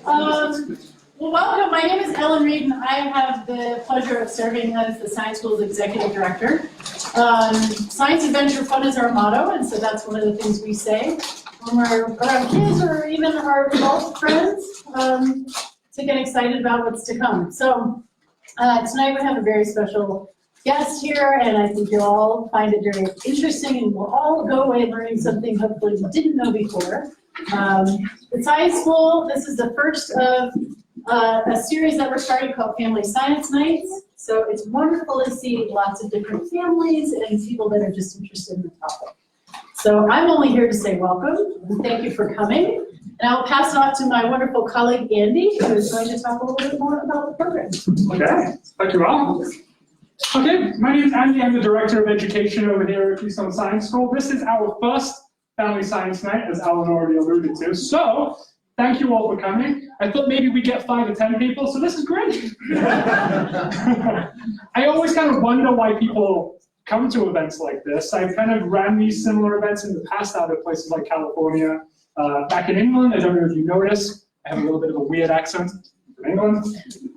Well, welcome. My name is Ellen Reed, and I have the pleasure of serving as the Science School's Executive Director. Science, adventure, fun is our motto, and so that's one of the things we say when we're around kids or even our adult friends to get excited about what's to come. So tonight we have a very special guest here, and I think you'll all find it very interesting, and we'll all go away learning something hopefully you didn't know before. The Science School, this is the first of a series that we're starting called Family Science Nights. So it's wonderful to see lots of different families and people that are just interested in the topic. So I'm only here to say welcome, and thank you for coming. And I'll pass it off to my wonderful colleague, Andy, who is going to talk a little bit more about the program. Okay, thank you all. Okay, my name is Andy. I'm the Director of Education over here at Keystone Science School. This is our first Family Science Night, as Alan already alluded to. So, thank you all for coming. I thought maybe we'd get 5 to 10 people, so this is great. I always kind of wonder why people come to events like this. I've kind of ran these similar events in the past out of places like California. Back in England, I don't know if you noticed, I have a little bit of a weird accent from England.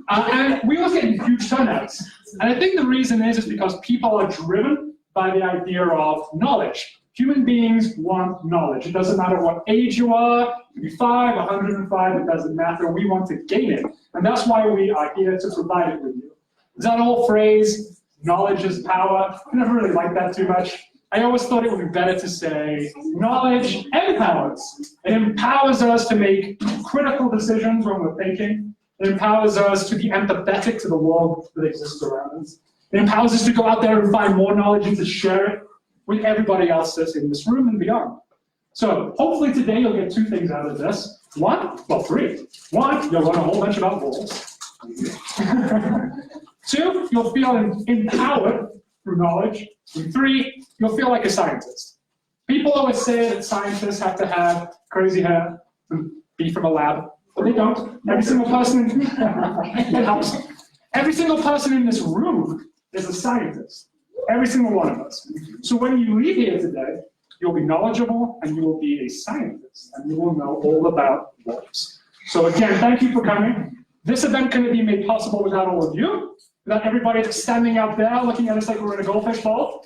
And we always get huge turnouts. And I think the reason is because people are driven by the idea of knowledge. Human beings want knowledge. It doesn't matter what age you are, you can be 5, 105, it doesn't matter. We want to gain it. And that's why we are here to provide it with you. Is that old phrase, knowledge is power? I never really liked that too much. I always thought it would be better to say, knowledge empowers. It empowers us to make critical decisions when we're thinking. It empowers us to be empathetic to the world that exists around us. It empowers us to go out there and find more knowledge and to share it with everybody else that's in this room and beyond. So hopefully today you'll get 2 things out of this. 3. 1, you'll learn a whole bunch about wolves. 2, you'll feel empowered through knowledge. And 3, you'll feel like a scientist. People always say that scientists have to have crazy hair and be from a lab, but they don't. Every single person, it helps. Every single person in this room is a scientist. Every single one of us. So when you leave here today, you'll be knowledgeable and you will be a scientist and you will know all about wolves. So again, thank you for coming. This event couldn't be made possible without all of you, without everybody that's standing out there looking at us like we're in a goldfish bowl.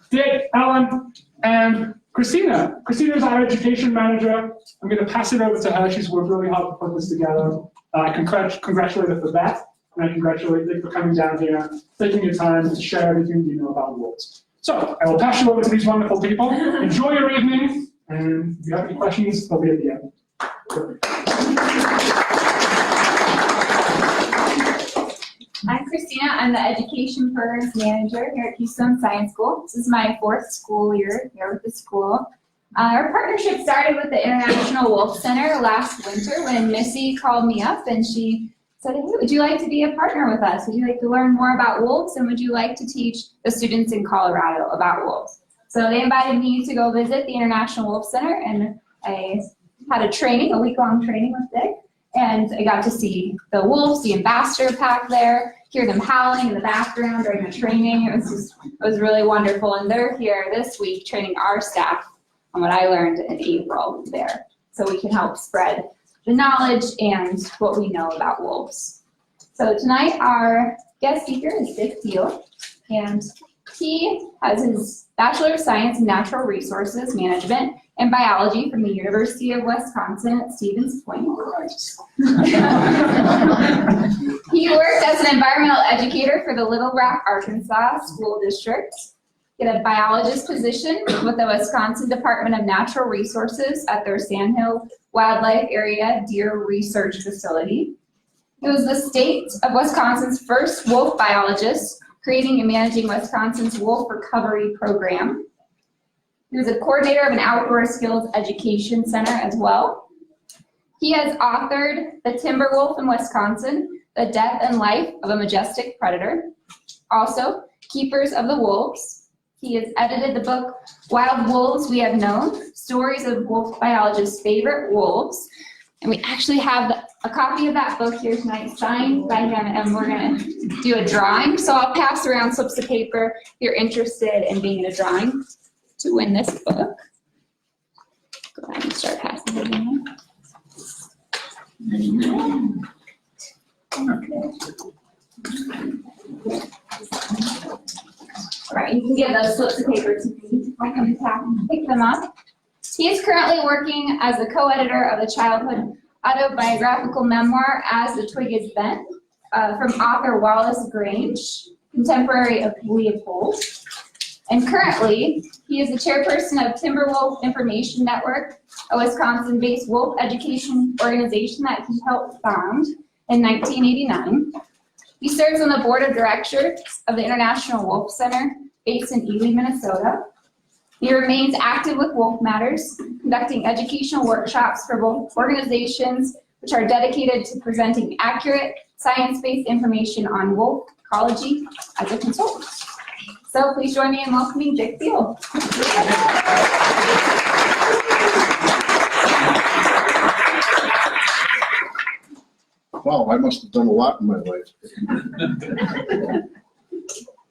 Dick, Alan, and Christina. Christina is our education manager. I'm going to pass it over to her. She's worked really hard to put this together. I congratulate her for that. And I congratulate Dick for coming down here, taking your time to share everything you know about wolves. So, I will pass you over to these wonderful people. Enjoy your evening, and if you have any questions, they'll be at the end. I'm Christina. I'm the Education Programs Manager here at Keystone Science School. This is my 4th school year here with the school. Our partnership started with the International Wolf Center last winter when Missy called me up and she said, hey, would you like to be a partner with us? Would you like to learn more about wolves, and would you like to teach the students in Colorado about wolves? So they invited me to go visit the International Wolf Center, and I had a week-long training with Dick, and I got to see the wolves, the ambassador pack there, hear them howling in the background during the training. It was really wonderful, and they're here this week training our staff on what I learned in April there, so we can help spread the knowledge and what we know about wolves. So tonight our guest speaker is Dick Thiel, and he has his Bachelor of Science in Natural Resources Management and Biology from the University of Wisconsin at Stevens Point. He worked as an environmental educator for the Little Rock, Arkansas School District. He had a biologist position with the Wisconsin Department of Natural Resources at their Sandhill Wildlife Area Deer Research Facility. He was the state of Wisconsin's first wolf biologist, creating and managing Wisconsin's wolf recovery program. He was a coordinator of an outdoor skills education center as well. He has authored The Timber Wolf in Wisconsin, The Death and Life of a Majestic Predator. Also, Keepers of the Wolves. He has edited the book, Wild Wolves We Have Known, Stories of Wolf Biologists' Favorite Wolves. And we actually have a copy of that book here tonight, signed by him, and we're gonna do a drawing. So I'll pass around slips of paper if you're interested in being in a drawing to win this book. Go ahead and start passing it in. All right, you can give those slips of paper to me. I'll come back and pick them up. He is currently working as a co-editor of the childhood autobiographical memoir As the Twig Is Bent from author Wallace Grange, contemporary of Leopold. And currently, he is the chairperson of Timberwolf Information Network, a Wisconsin-based wolf education organization that he helped found in 1989. He serves on the board of directors of the International Wolf Center based in Ely, Minnesota. He remains active with Wolf Matters, conducting educational workshops for both organizations which are dedicated to presenting accurate, science-based information on wolf ecology as a consultant. So please join me in welcoming Dick Thiel. Wow, I must have done a lot in my life.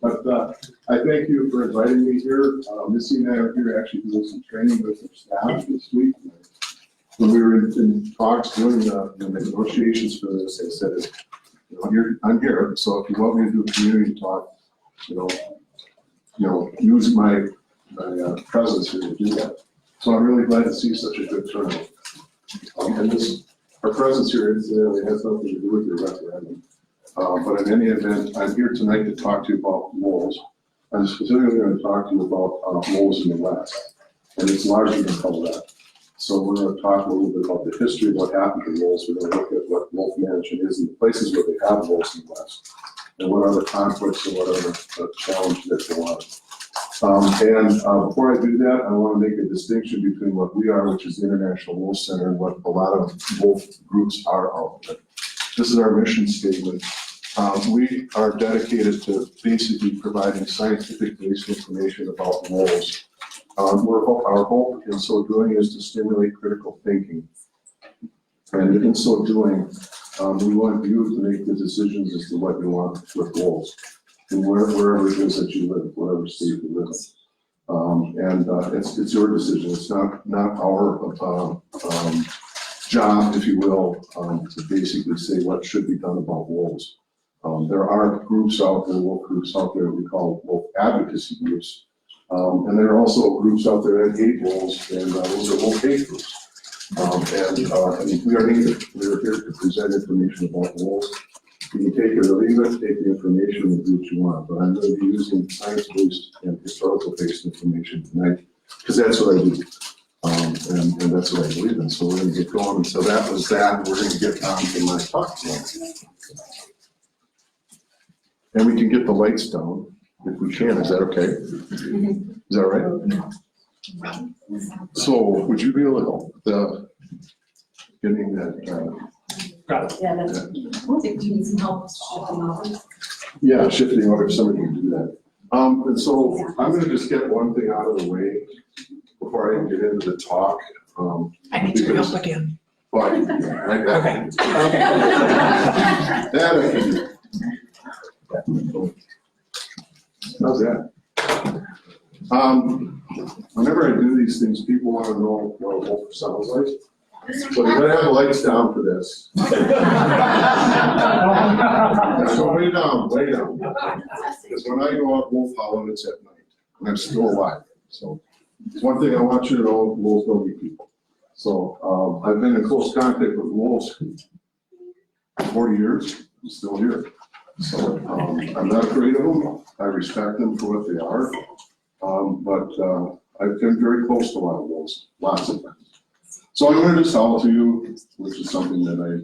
But I thank you for inviting me here. Missy and I are here actually doing some training with some staff this week. When we were in talks doing the negotiations for this, I said, I'm here, so if you want me to do a community talk, use my presence here to do that. So I'm really glad to see such a good turnout. And our presence here incidentally has nothing to do with your referendum. But in any event, I'm here tonight to talk to you about wolves. I'm specifically going to talk to you about wolves in the West, and it's largely going to cover that. So we're going to talk a little bit about the history of what happened to wolves. We're going to look at what wolf management is in the places where they have wolves in the West, and what are the conflicts and what are the challenges that go on. Before I do that, I want to make a distinction between what we are, which is the International Wolf Center, and what a lot of wolf groups are out there. This is our mission statement. We are dedicated to basically providing scientific-based information about wolves. Our hope in so doing is to stimulate critical thinking. And in so doing, we want you to make the decisions as to what you want with wolves, and wherever it is that you live, whatever state you live in. It's your decision. It's not our job, if you will, to basically say what should be done about wolves. There are groups out there, wolf groups out there, we call wolf advocacy groups. And there are also groups out there that hate wolves, and those are wolf hate groups. We are neither. We are here to present information about wolves. You can take it or leave it, take the information and do what you want. But I'm going to be using science-based and historical-based information tonight, because that's what I do. And that's what I believe in. So we're going to get going. And so that was that. And we're going to get on to my talk tonight. And we can get the lights down if we can. Is that okay? Is that right? So would you be able to getting that? Got it. Yeah, that's, Do you need some help shifting over? Yeah, shifting over if somebody can do that. And so I'm going to just get one thing out of the way before I even get into the talk. I need to help again. But like that. That I can do. How's that? Whenever I do these things, people want to know what a wolf sounds like. So you're gonna have the lights down for this. So way down, way down. Because when I go out wolf howling, it's at night, and I'm still alive. So it's one thing I want you to know: wolves don't eat people. So I've been in close contact with wolves for 40 years. I'm still here. So I'm not afraid of them. I respect them for what they are. But I've been very close to a lot of wolves, lots of them. So I'm going to just howl to you, which is something that I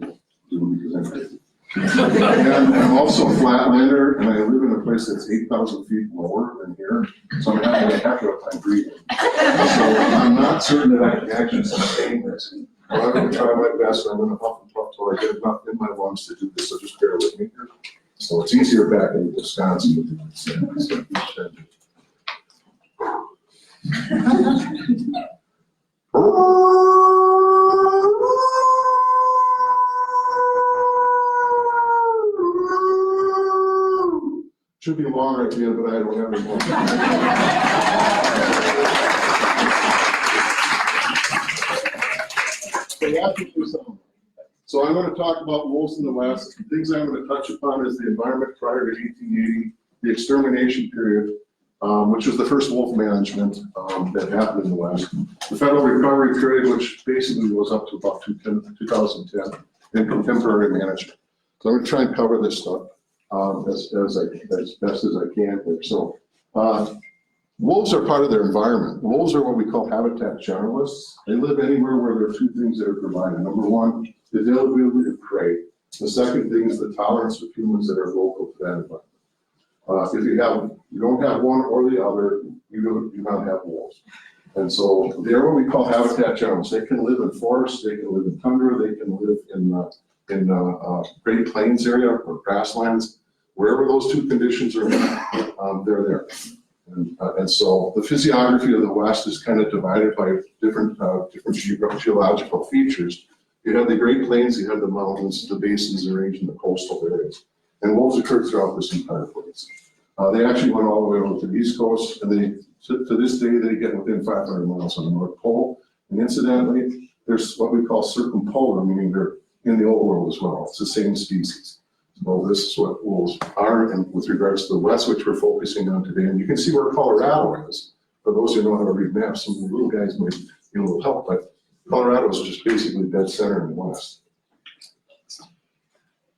do because I'm crazy. And I'm also a flatlander, and I live in a place that's 8,000 feet lower than here. So I'm having a heck of a time breathing. So I'm not certain that I can actually sustain this. But I'm going to try my best. I'm going to huff and puff till I get enough in my lungs to do this. So just bear with me here. So it's easier back in Wisconsin. Should be longer at the end, but I don't have any more. So So I'm going to talk about wolves in the West. The things I'm going to touch upon is the environment prior to 1880, the extermination period, which was the first wolf management that happened in the West. The federal recovery period, which basically goes up to about 2010, and contemporary management. So I'm going to try and cover this stuff as best as I can here. So wolves are part of their environment. Wolves are what we call habitat generalists. They live anywhere where there are two things that are provided. Number one, the availability of prey. The second thing is the tolerance of humans that are local to that environment. If you don't have one or the other, you do not have wolves. And so they're what we call habitat generalists. They can live in forests, they can live in tundra, they can live in Great Plains area or grasslands. Wherever those two conditions are, they're there. And so the physiography of the West is kind of divided by different geological features. You have the Great Plains, you have the mountains, the basins arranged in the coastal areas. And wolves occur throughout this entire place. They actually went all the way over to the East Coast, and to this day, they get within 500 miles on the North Pole. And incidentally, there's what we call circumpolar, meaning they're in the old world as well. It's the same species. So this is what wolves are, and with regards to the West, which we're focusing on today. And you can see where Colorado is. For those who know how to read maps, some of the little guys might need a little help, but Colorado is just basically dead center in the West.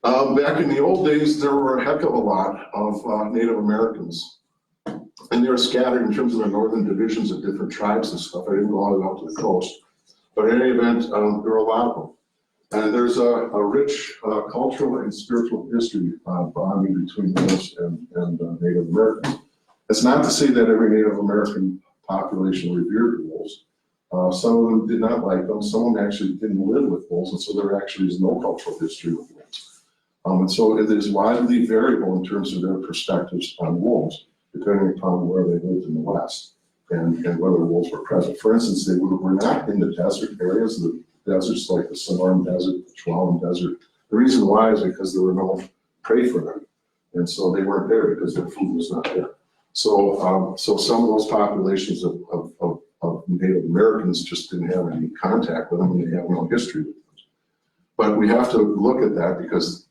Back in the old days, there were a heck of a lot of Native Americans, and they were scattered in terms of the northern divisions of different tribes and stuff. I didn't go all the way out to the coast, but in any event, there were a lot of them. And there's a rich cultural and spiritual history bonding between wolves and Native Americans. It's not to say that every Native American population revered wolves. Some of them did not like them. Some of them actually didn't live with wolves, and so there actually is no cultural history with wolves. And so it is widely variable in terms of their perspectives on wolves, depending upon where they lived in the West and whether wolves were present. For instance, they were not in the desert areas, the deserts like the Sonoran Desert, the Chihuahuan Desert. The reason why is because there were no prey for them. And so they weren't there because their food was not there. So some of those populations of Native Americans just didn't have any contact with them, and they have no history with them. But we have to look at that because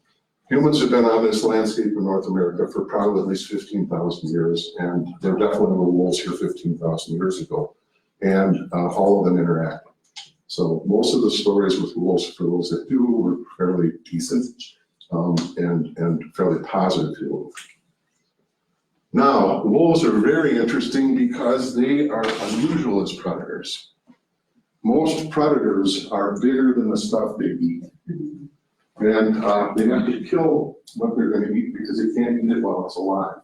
humans have been on this landscape in North America for probably at least 15,000 years, and there definitely were wolves here 15,000 years ago, and all of them interact. So most of the stories with wolves, for those that do, were fairly decent and fairly positive. Now, wolves are very interesting because they are unusual as predators. Most predators are bigger than the stuff they eat. And they have to kill what they're going to eat because they can't eat it while it's alive.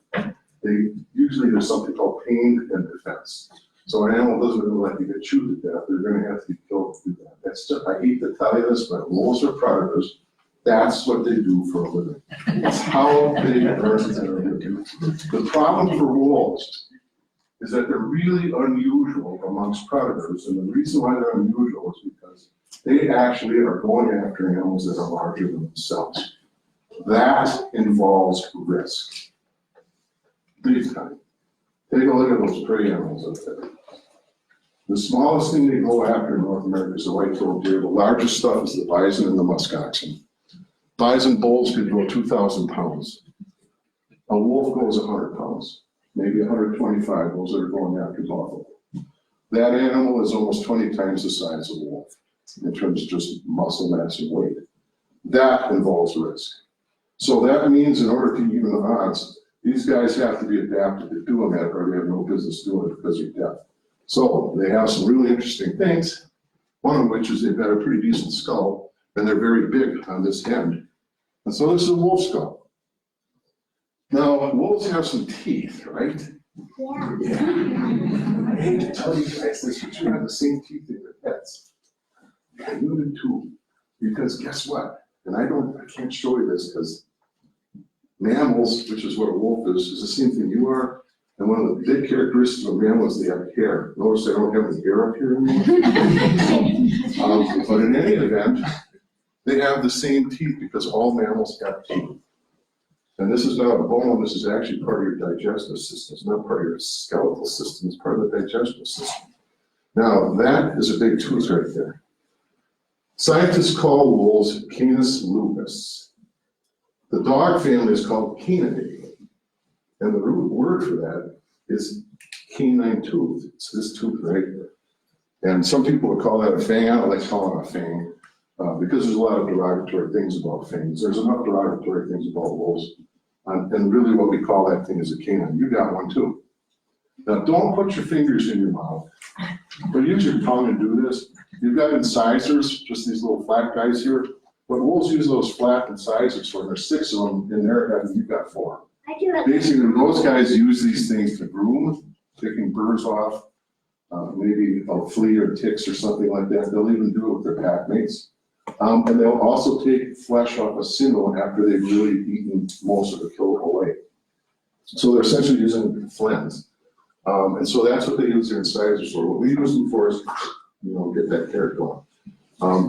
Usually there's something called pain and defense. So an animal doesn't really like to get chewed to death. They're going to have to be killed to do that. That's just, I hate to tell you this, but wolves are predators. That's what they do for a living. It's how they earn their living. The problem for wolves is that they're really unusual amongst predators. And the reason why they're unusual is because they actually are going after animals that are larger than themselves. That involves risk. Big time. Take a look at those prey animals up there. The smallest thing they go after in North America is the white-tailed deer. The largest stuff is the bison and the muskoxen. Bison bulls could go 2,000 pounds. A wolf goes 100 pounds, maybe 125, those that are going after buffalo. That animal is almost 20 times the size of a wolf in terms of just muscle mass and weight. That involves risk. So that means in order to even the odds, these guys have to be adapted to doing that, or they have no business doing it because of death. So they have some really interesting things, one of which is they've got a pretty decent skull, and they're very big on this end. And so this is a wolf skull. Now, wolves have some teeth, right? Yeah. I hate to tell you guys this, but you have the same teeth in your pets. Yeah, you do too. Because guess what? And I can't show you this because mammals, which is what a wolf is the same thing you are. And one of the big characteristics of mammals is they have hair. Notice they don't have any hair up here anymore. But in any event, they have the same teeth because all mammals have teeth. And this is not a bone, this is actually part of your digestive system. It's not part of your skeletal system, it's part of the digestive system. Now, that is a big tooth right there. Scientists call wolves Canis lupus. The dog family is called Canidae. And the root word for that is canine tooth. It's this tooth right here. And some people would call that a fang. I don't like calling it a fang because there's a lot of derogatory things about fangs. There's enough derogatory things about wolves. And really what we call that thing is a canine. You got one too. Now don't put your fingers in your mouth, but use your tongue and do this. You've got incisors, just these little flat guys here. But wolves use those flat incisors for, there's 6 of them in their head and you've got 4. Basically, those guys use these things to groom, picking birds off, maybe a flea or ticks or something like that. They'll even do it with their pack mates. And they'll also take flesh off a cyno after they've really eaten most of the kill away. So they're essentially using flens. And so that's what they use their incisors for. What we use them for is, get that carrot going.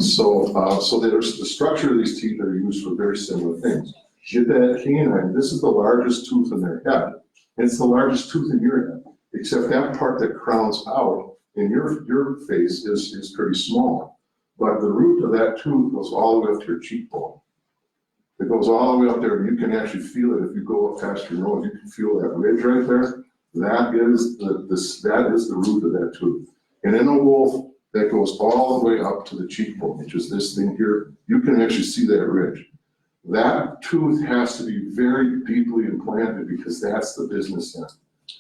So there's the structure of these teeth are used for very similar things. Get that canine, this is the largest tooth in their head. And it's the largest tooth in your head, except that part that crowns out in your face is pretty small. But the root of that tooth goes all the way up to your cheekbone. It goes all the way up there, and you can actually feel it if you go up past your nose. You can feel that ridge right there. That is the root of that tooth. And in a wolf, that goes all the way up to the cheekbone, which is this thing here. You can actually see that ridge. That tooth has to be very deeply implanted because that's the business end.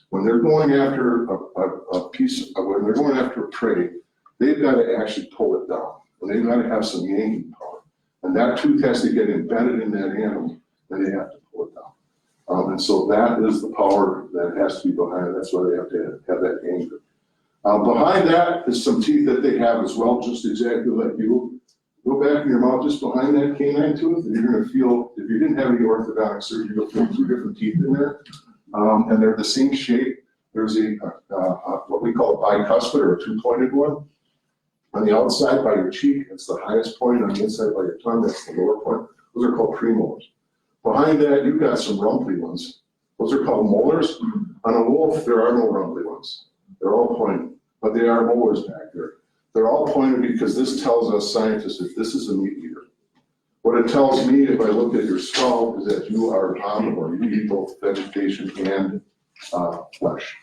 When they're going after when they're going after a prey, they've got to actually pull it down. And they've got to have some yanking power. And that tooth has to get embedded in that animal, and they have to pull it down. And so that is the power that has to be behind it. That's why they have to have that anchor. Behind that is some teeth that they have as well, just exactly like you. Go back in your mouth just behind that canine tooth, and you're going to feel, if you didn't have any orthodontic surgery, you'll feel 2 different teeth in there. And they're the same shape. There's what we call a bicuspid or a 2-pointed one. On the outside by your cheek, it's the highest point. On the inside by your tongue, that's the lower point. Those are called premolars. Behind that, you've got some rumply ones. Those are called molars. On a wolf, there are no rumply ones. They're all pointed, but they are molars back there. They're all pointed because this tells us scientists that this is a meat eater. What it tells me, if I look at your skull, is that you are omnivore. You eat both vegetation and flesh.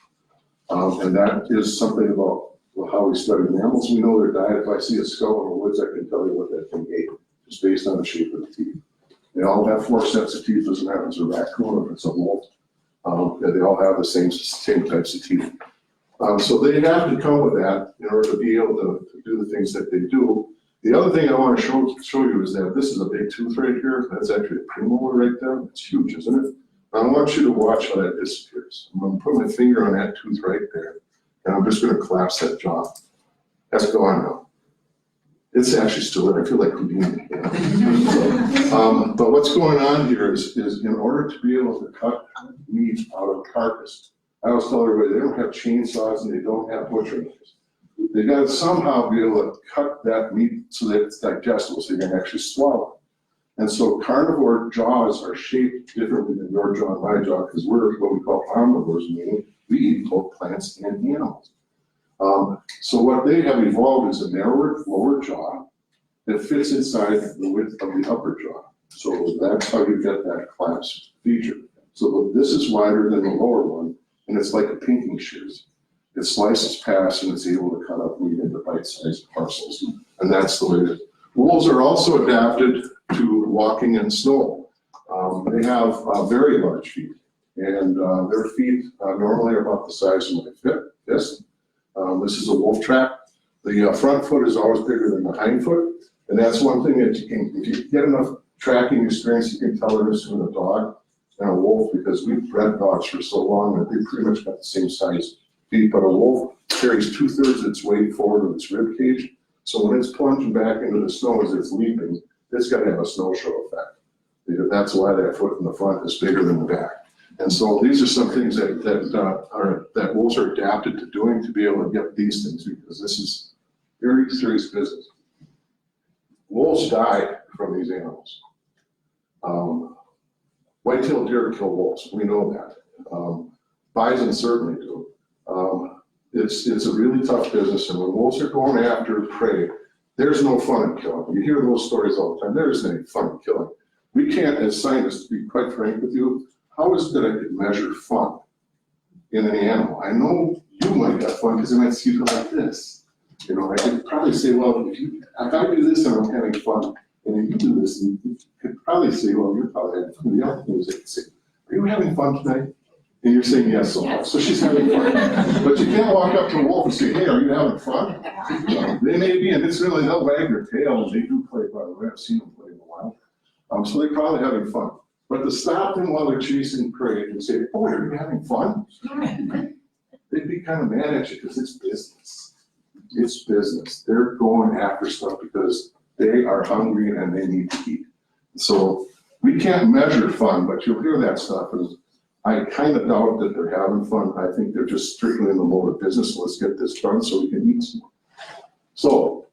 And that is something about how we study mammals. We know their diet. If I see a skull in the woods, I can tell you what that thing ate, just based on the shape of the teeth. They all have 4 sets of teeth. Doesn't matter if it's a raccoon or if it's a wolf. They all have the same types of teeth. So they have to come with that in order to be able to do the things that they do. The other thing I want to show you is that this is a big tooth right here. That's actually a premolar right there. It's huge, isn't it? I want you to watch how that disappears. I'm going to put my finger on that tooth right there, and I'm just going to collapse that jaw. That's gone now. It's actually still there. I feel like Houdini. But what's going on here is in order to be able to cut meat out of a carcass, I always tell everybody they don't have chainsaws and they don't have butcher knives. They got to somehow be able to cut that meat so that it's digestible, so you can actually swallow it. And so carnivore jaws are shaped differently than your jaw and my jaw because we're what we call omnivores, meaning we eat both plants and animals. So what they have evolved is a narrower lower jaw that fits inside the width of the upper jaw. So that's how you get that collapsed feature. So this is wider than the lower one, and it's like a pinking shears. It slices past and it's able to cut up meat into bite-sized parcels. And that's the way it is. Wolves are also adapted to walking in snow. They have very large feet, and their feet normally are about the size of my fist. This is a wolf track. The front foot is always bigger than the hind foot, and that's one thing that you can, if you get enough tracking experience, you can tell the difference between a dog and a wolf, because we've bred dogs for so long that they pretty much got the same size feet, but a wolf carries 2/3 its weight forward of its rib cage. So when it's plunging back into the snow as it's leaping, it's got to have a snow show effect. That's why that foot in the front is bigger than the back. And so these are some things that wolves are adapted to doing to be able to get these things, because this is very serious business. Wolves die from these animals. White-tailed deer kill wolves. We know that. Bison certainly do. It's a really tough business, and when wolves are going after prey, There's no fun in killing. You hear those stories all the time. There isn't any fun in killing. We can't, as scientists, to be quite frank with you, how is it that I could measure fun in an animal? I know you might have fun because I might see you like this. You know, I could probably say, well, if I do this and I'm having fun, and if you do this, and you could probably say, well, you're probably having fun. The other thing is they could say, are you having fun tonight? And you're saying yes so far. So she's having fun. But you can't walk up to a wolf and say, hey, are you having fun? They may be, and it's really, they'll wag their tail, and they do play, by the way. I've seen them play in the wild. So they're probably having fun. But to stop them while they're chasing prey and say, oh, are you having fun? They'd be kind of mad at you because it's business. It's business. They're going after stuff because they are hungry and they need to eat. So we can't measure fun, but you'll hear that stuff. And I kind of doubt that they're having fun. I think they're just strictly in the mode of business. So let's get this done so we can eat some. So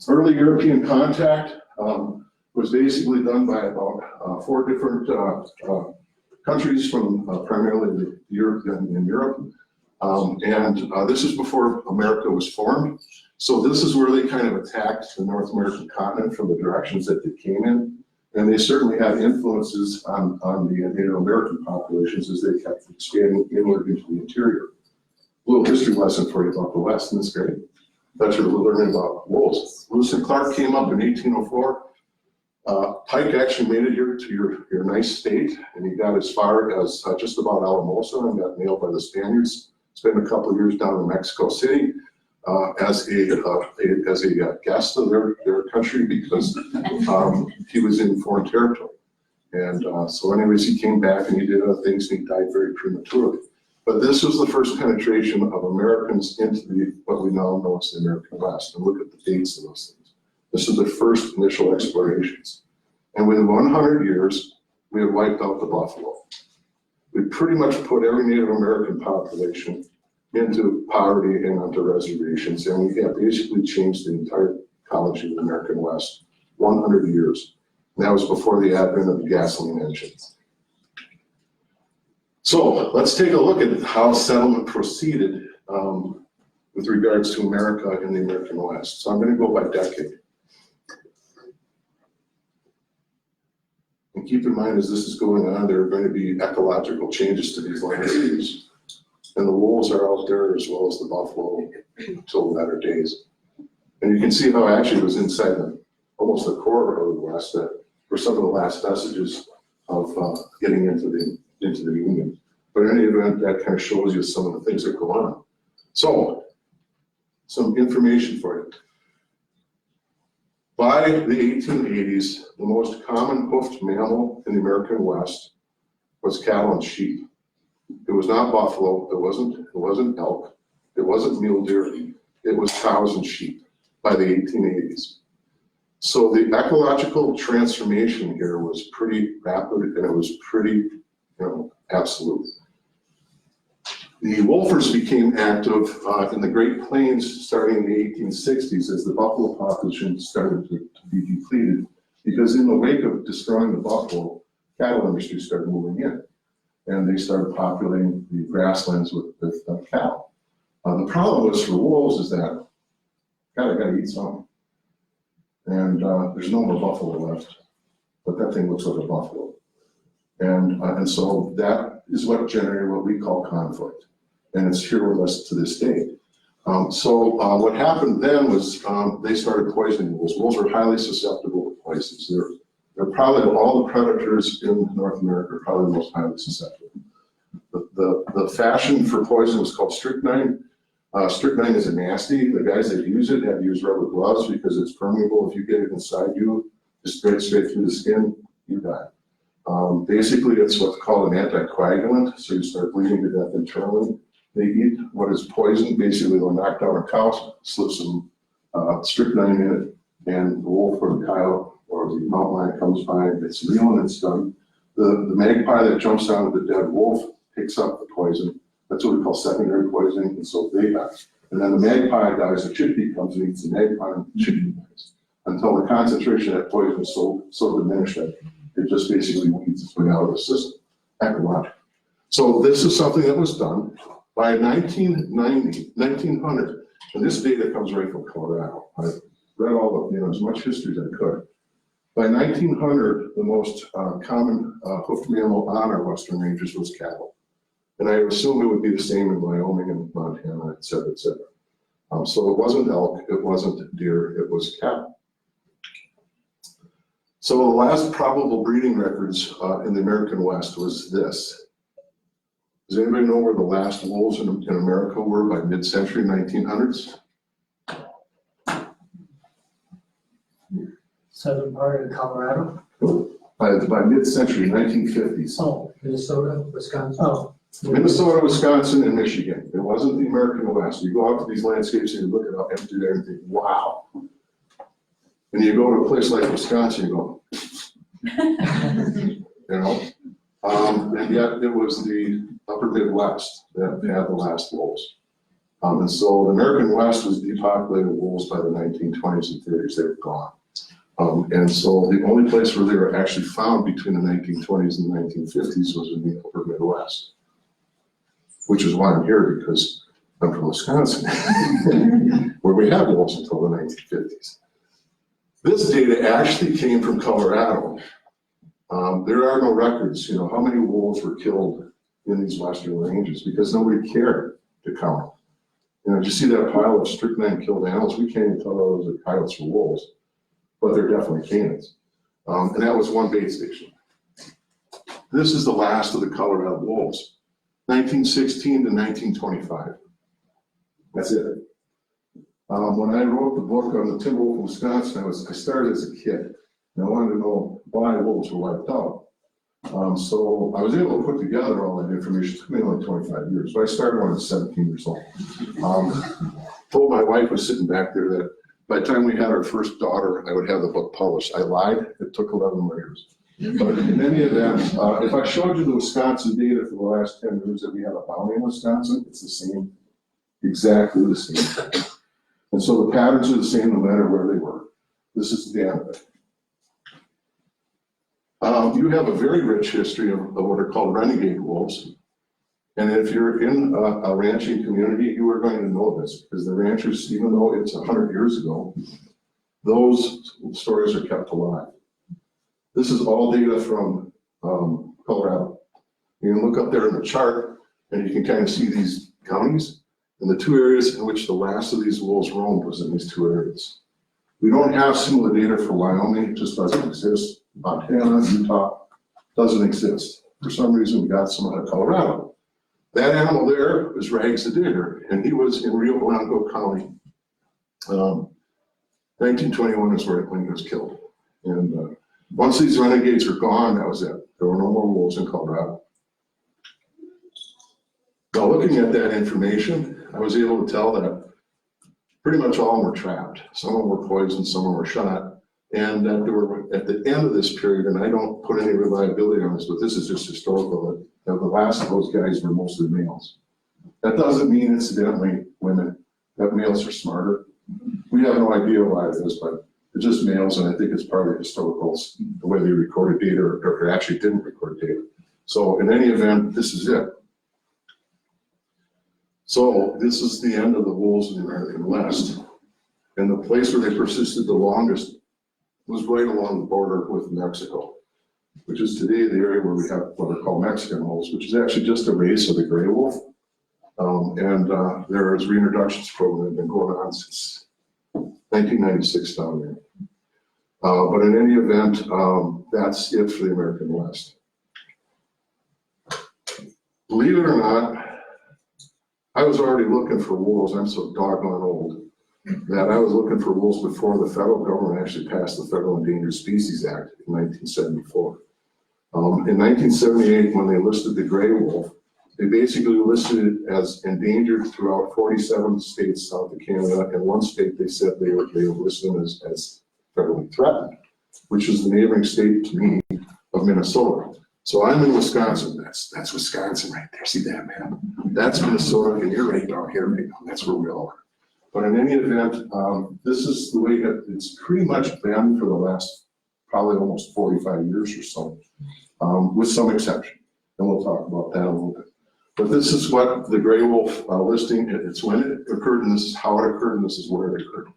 early European contact was basically done by about 4 different countries from primarily Europe and in Europe. This is before America was formed. So this is where they kind of attacked the North American continent from the directions that they came in. And they certainly had influences on the Native American populations as they kept expanding inward into the interior. A little history lesson for you about the West, and it's great. That's what we're learning about wolves. Lewis and Clark came up in 1804. Pike actually made it here to your nice state, and he got as far as just about Alamosa and got nailed by the Spaniards. Spent a couple of years down in Mexico City as a guest of their country because he was in foreign territory. And so anyways, he came back and he did other things and he died very prematurely. But this was the first penetration of Americans into what we now know as the American West. And look at the dates of those things. This is the first initial explorations. And within 100 years, we had wiped out the buffalo. We pretty much put every Native American population into poverty and onto reservations. And we have basically changed the entire ecology of the American West, 100 years. And that was before the advent of the gasoline engine. So let's take a look at how settlement proceeded with regards to America and the American West. So I'm going to go by decade. And keep in mind, as this is going on, there are going to be ecological changes to these landscapes. And the wolves are out there as well as the buffalo until latter days. And you can see how actually it was inside almost the core of the West that were some of the last vestiges of getting into the Union. But in any event, that kind of shows you some of the things that go on. So, some information for you. By the 1880s, the most common hoofed mammal in the American West was cattle and sheep. It was not buffalo, it wasn't elk, it wasn't mule deer, it was cows and sheep by the 1880s. So the ecological transformation here was pretty rapid and it was pretty, absolute. The wolfers became active in the Great Plains starting in the 1860s as the buffalo population started to be depleted, because in the wake of destroying the buffalo, cattle industry started moving in and they started populating the grasslands with cattle. The problem was for wolves is that, God, I gotta eat something. And there's no more buffalo left, but that thing looks like a buffalo. And so that is what generated what we call conflict. And it's here with us to this day. What happened then was they started poisoning wolves. Wolves are highly susceptible to poisons. They're probably, of all the predators in North America, probably the most highly susceptible. The fashion for poison was called strychnine. Strychnine is nasty. The guys that use it have to use rubber gloves because it's permeable. If you get it inside you, just straight through the skin, you die. Basically, it's what's called an anticoagulant, so you start bleeding to death internally. They eat what is poison. Basically, they'll knock down a cow, slip some strychnine in it, and the wolf or the coyote or the mountain lion comes by, it's real and it's done. The magpie that jumps out of the dead wolf picks up the poison. That's what we call secondary poisoning, and so they die. And then the magpie dies, the chickadee comes and eats the magpie, and the chickadee dies. Until the concentration of that poison is so diminished that it just basically weeds its way out of the system, ecological. So this is something that was done by 1900, and this data comes right from Colorado, right? read all the, as much history as I could. By 1900, the most common hoofed mammal on our western ranges was cattle. And I assume it would be the same in Wyoming and Montana, et cetera, et cetera. So it wasn't elk, it wasn't deer, it was cattle. So the last probable breeding records in the American West was this. Does anybody know where the last wolves in America were by mid-century 1900s? Southern part of Colorado. By mid-century 1950s. Oh, Minnesota, Wisconsin. Oh. Minnesota, Wisconsin, and Michigan. It wasn't the American West. You go out to these landscapes and you look at how empty they are and think, wow. And you go to a place like Wisconsin, you go, and yet it was the upper Midwest that had the last wolves. And so the American West was depopulated with wolves by the 1920s and 30s. They were gone. And so the only place where they were actually found between the 1920s and the 1950s was in the upper Midwest. Which is why I'm here, because I'm from Wisconsin, where we had wolves until the 1950s. This data actually came from Colorado. There are no records, how many wolves were killed in these western ranges, because nobody cared to count. You see that pile of strychnine killed animals, we can't even tell those are coyotes or wolves, but they're definitely canids. And that was one bait station. This is the last of the Colorado wolves. 1916 to 1925. That's it. When I wrote the book on the timber wolf of Wisconsin, I started as a kid, and I wanted to know why wolves were wiped out. So I was able to put together all that information. It took me only 25 years. So I started when I was 17 years old. Told my wife was sitting back there that by the time we had our first daughter, I would have the book published. I lied. It took 11 more years. But in any event, if I showed you the Wisconsin data for the last 10 years that we have a bounty in Wisconsin, it's the same, exactly the same. And so the patterns are the same no matter where they were. This is the end of it. You have a very rich history of what are called renegade wolves. And if you're in a ranching community, you are going to know this, because the ranchers, even though it's 100 years ago, those stories are kept alive. This is all data from Colorado. You can look up there in the chart and you can kind of see these counties, and the two areas in which the last of these wolves roamed was in these two areas. We don't have similar data for Wyoming, it just doesn't exist. Montana, Utah, doesn't exist. For some reason, we got some out of Colorado. That animal there was Rags the Digger, and he was in Rio Blanco County. 1921 is when he was killed. And once these renegades were gone, that was it. There were no more wolves in Colorado. Now, looking at that information, I was able to tell that pretty much all of them were trapped. Some of them were poisoned, some of them were shot, and that there were, at the end of this period, and I don't put any reliability on this, but this is just historical, that the last of those guys were mostly males. That doesn't mean, incidentally, women, that males are smarter. We have no idea why it is, but it's just males, and I think it's probably historicals, the way they recorded data, or actually didn't record data. So in any event, this is it. So this is the end of the wolves in the American West. And the place where they persisted the longest was right along the border with Mexico, which is today the area where we have what are called Mexican wolves, which is actually just a race of the gray wolf. There is reintroductions program that have been going on since 1996 down there. But in any event, that's it for the American West. Believe it or not, I was already looking for wolves. I'm so doggone old that I was looking for wolves before the federal government actually passed the Federal Endangered Species Act in 1974. In 1978, when they listed the gray wolf, they basically listed it as endangered throughout 47 states south of Canada, and one state they said they were listed as federally threatened, which is the neighboring state to me of Minnesota. So I'm in Wisconsin. That's Wisconsin right there. See that map? That's Minnesota, and you're right down here, right now. That's where we all are. But in any event, this is the way that it's pretty much been for the last probably almost 45 years or so, with some exception. And we'll talk about that a little bit. But this is what the gray wolf listing, it's when it occurred, and this is how it occurred, and this is where it occurred.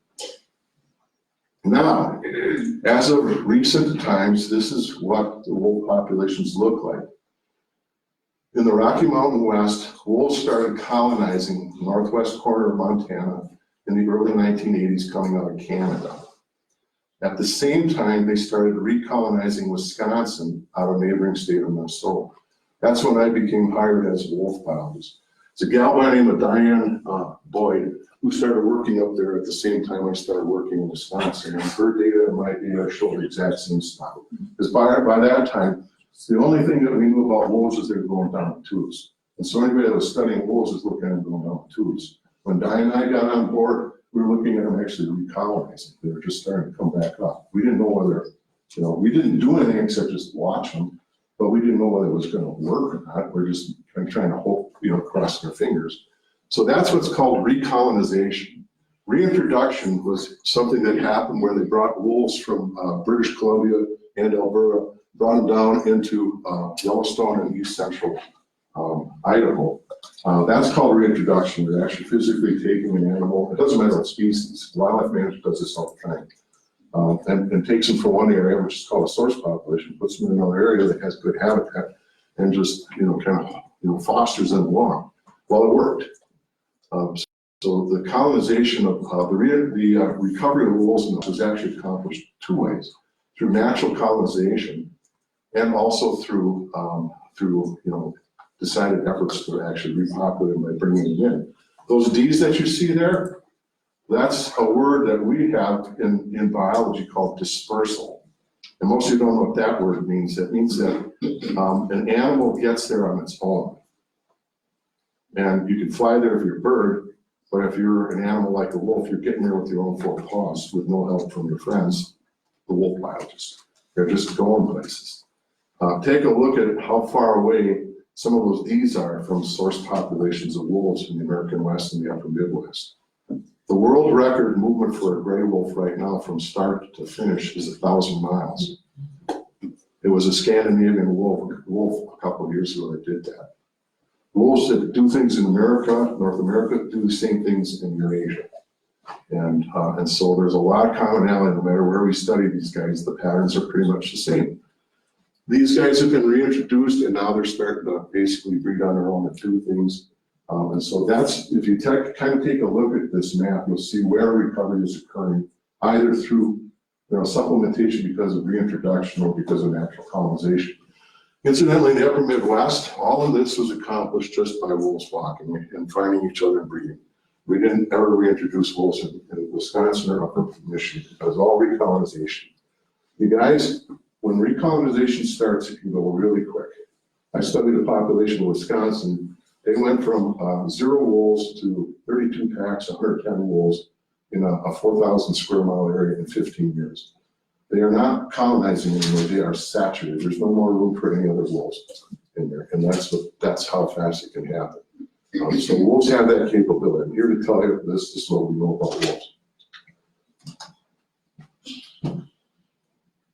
Now, as of recent times, this is what the wolf populations look like. In the Rocky Mountain West, wolves started colonizing the northwest corner of Montana in the early 1980s, coming out of Canada. At the same time, they started recolonizing Wisconsin out of neighboring state of Minnesota. That's when I became hired as a wolf biologist. It's a gal by the name of Diane Boyd, who started working up there at the same time I started working in Wisconsin. And her data and my data show the exact same stuff. Because by that time, the only thing that we knew about wolves is they were going down the tubes. And so anybody that was studying wolves was looking at them going down the tubes. When Diane and I got on board, we were looking at them actually recolonizing. They were just starting to come back up. We didn't know whether, we didn't do anything except just watch them, but we didn't know whether it was going to work or not. We're just trying to hope, crossing our fingers. So that's what's called recolonization. Reintroduction was something that happened where they brought wolves from British Columbia and Alberta, brought them down into Yellowstone and East Central Idaho. That's called reintroduction. They're actually physically taking an animal. It doesn't matter what species. Wildlife management does this all the time. And takes them from one area, which is called a source population, puts them in another area that has good habitat, and just fosters them along. Well, it worked. So the colonization of the recovery of wolves was actually accomplished two ways: through natural colonization, and also through decided efforts to actually repopulate them by bringing them in. Those D's that you see there, that's a word that we have in biology called dispersal. And most of you don't know what that word means. It means that an animal gets there on its own. And you can fly there if you're a bird, but if you're an animal like a wolf, you're getting there with your own four paws with no help from your friends, the wolf biologists. They're just going places. Take a look at how far away some of those D's are from source populations of wolves in the American West and the upper Midwest. The world record movement for a gray wolf right now from start to finish is 1,000 miles. It was a Scandinavian wolf a couple of years ago that did that. Wolves that do things in America, North America, do the same things in Eurasia. And so there's a lot of commonality. No matter where we study these guys, the patterns are pretty much the same. These guys have been reintroduced, and now they're starting to basically breed on their own and do things. And so that's, if you kind of take a look at this map, you'll see where recovery is occurring, either through supplementation because of reintroduction or because of natural colonization. Incidentally, in the upper Midwest, all of this was accomplished just by wolves walking and finding each other and breeding. We didn't ever reintroduce wolves in Wisconsin or upper Michigan. It was all recolonization. You guys, when recolonization starts, it can go really quick. I studied the population of Wisconsin. They went from 0 wolves to 32 packs, 110 wolves in a 4,000 square mile area in 15 years. They are not colonizing anymore, they are saturated. There's no more room for any other wolves in there. And that's how fast it can happen. So wolves have that capability. I'm here to tell you this is what we know about wolves.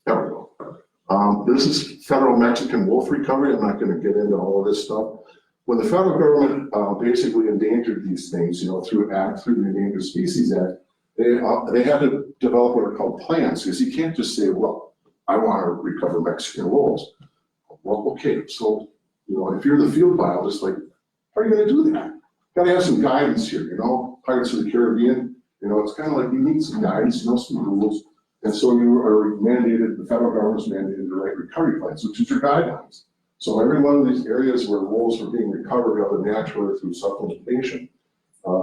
There we go. This is federal Mexican wolf recovery. I'm not going to get into all of this stuff. When the federal government basically endangered these things, through the Endangered Species Act, they had to develop what are called plans, because you can't just say, well, I want to recover Mexican wolves. Well, okay, so, if you're the field biologist, like, how are you going to do that? Got to have some guidance here, Pirates of the Caribbean, it's kind of like you need some guidance, some rules. And so you are mandated, the federal government's mandated to write recovery plans, which is your guidelines. So every one of these areas where wolves are being recovered either naturally or through supplementation,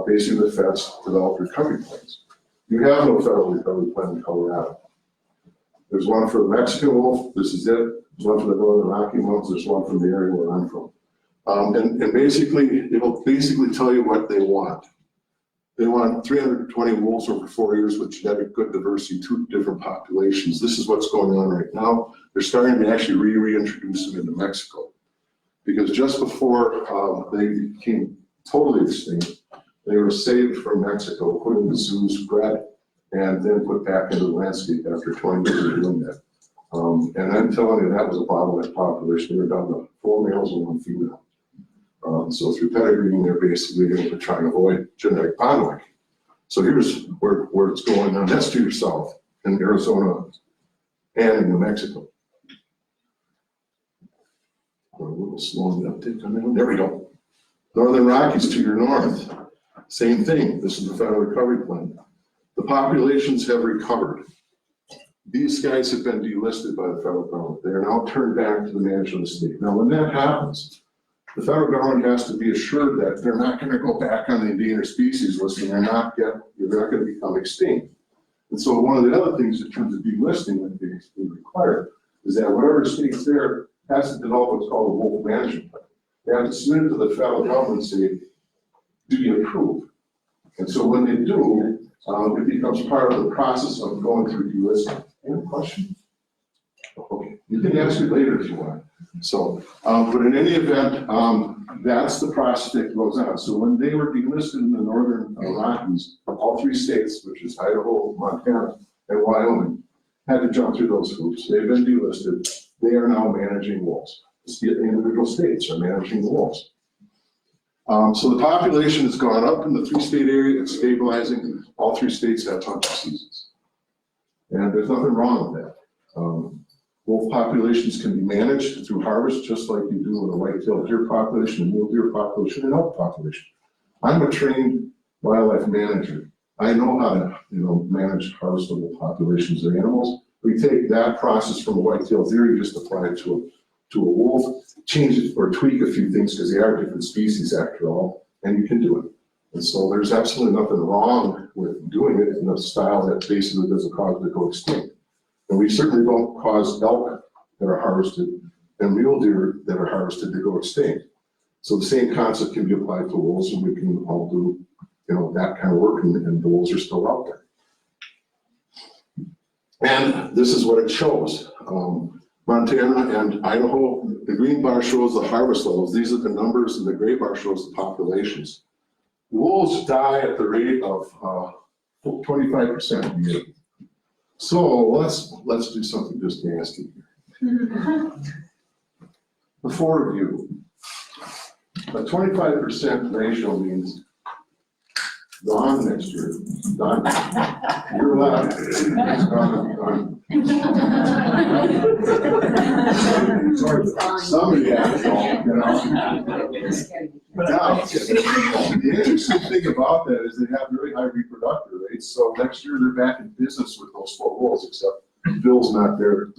basically the feds develop recovery plans. You have no federal recovery plan in Colorado. There's one for the Mexican wolf, this is it. There's one for the Northern Rocky Mountains, there's one from the area where I'm from. And basically, it'll basically tell you what they want. They want 320 wolves over 4 years with genetic good diversity, 2 different populations. This is what's going on right now. They're starting to actually reintroduce them into Mexico. Because just before they became totally extinct, they were saved from Mexico, put into zoos, bred, and then put back into the landscape after 20 years of doing that. And I'm telling you, that was a bottleneck population. They were down to 4 males and 1 female. So through pedigreeing, they're basically going to try and avoid genetic bottleneck. So here's where it's going on. That's to your south. in Arizona and in New Mexico. A little slow on the uptake on that one. There we go. Northern Rockies to your north, same thing. This is the federal recovery plan. The populations have recovered. These guys have been delisted by the federal government. They are now turned back to the management of the state. Now, when that happens, the federal government has to be assured that they're not going to go back on the endangered species list and they're not going to become extinct. And so one of the other things in terms of delisting that they require is that whatever state's there has to develop what's called a wolf management plan. They have to submit it to the federal government and say, do you approve? And so when they do, it becomes part of the process of going through delisting. Any questions? Okay, you can ask me later if you want. So, but in any event, that's the process that goes on. So when they were delisted in the Northern Rockies, all 3 states, which is Idaho, Montana, and Wyoming, had to jump through those hoops. They've been delisted. They are now managing wolves. The individual states are managing the wolves. So the population has gone up in the 3-state area. It's stabilizing. All 3 states have hunting seasons. And there's nothing wrong with that. Wolf populations can be managed through harvest, just like you do with a white-tailed deer population, a mule deer population, and elk population. I'm a trained wildlife manager. I know how to, manage harvestable populations of animals. We take that process from a white-tailed deer, you just apply it to a wolf, change it or tweak a few things because they are different species after all, and you can do it. And so there's absolutely nothing wrong with doing it in a style that basically doesn't cause it to go extinct. And we certainly don't cause elk that are harvested and mule deer that are harvested to go extinct. So the same concept can be applied to wolves, and we can all do, that kind of work, and the wolves are still out there. And this is what it shows. Montana and Idaho, the green bar shows the harvest levels. These are the numbers, and the gray bar shows the populations. Wolves die at the rate of 25% a year. So let's do something just nasty here. The 4 of you. A 25% ratio means gone next year. Done. You're allowed. It's gone. Somebody has to, Now, the interesting thing about that is they have very high reproductive rates. So next year they're back in business with those 4 wolves, except Bill's not there.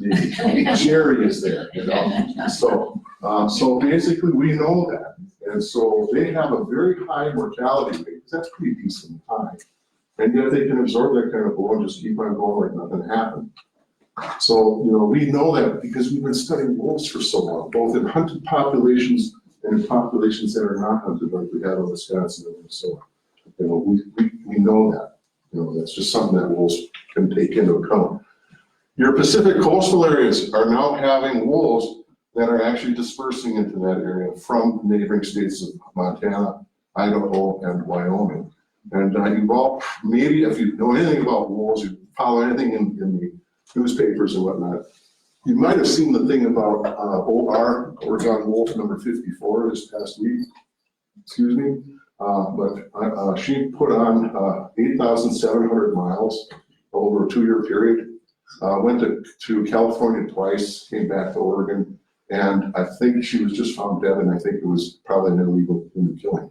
Jerry is there, So basically we know that. And so they have a very high mortality rate. That's pretty decent high. And yet they can absorb that kind of blow and just keep on going like nothing happened. So, we know that because we've been studying wolves for so long, both in hunted populations and in populations that are not hunted, like we have in Wisconsin and Minnesota. We know that. That's just something that wolves can take into account. Your Pacific coastal areas are now having wolves that are actually dispersing into that area from neighboring states of Montana, Idaho, and Wyoming. And you've all, maybe if you know anything about wolves, you follow anything in the newspapers and whatnot, you might have seen the thing about Oregon Wolf number 54 this past week, but she put on 8,700 miles over a 2-year period, went to California twice, came back to Oregon, and I think she was just found dead, and I think it was probably an illegal killing.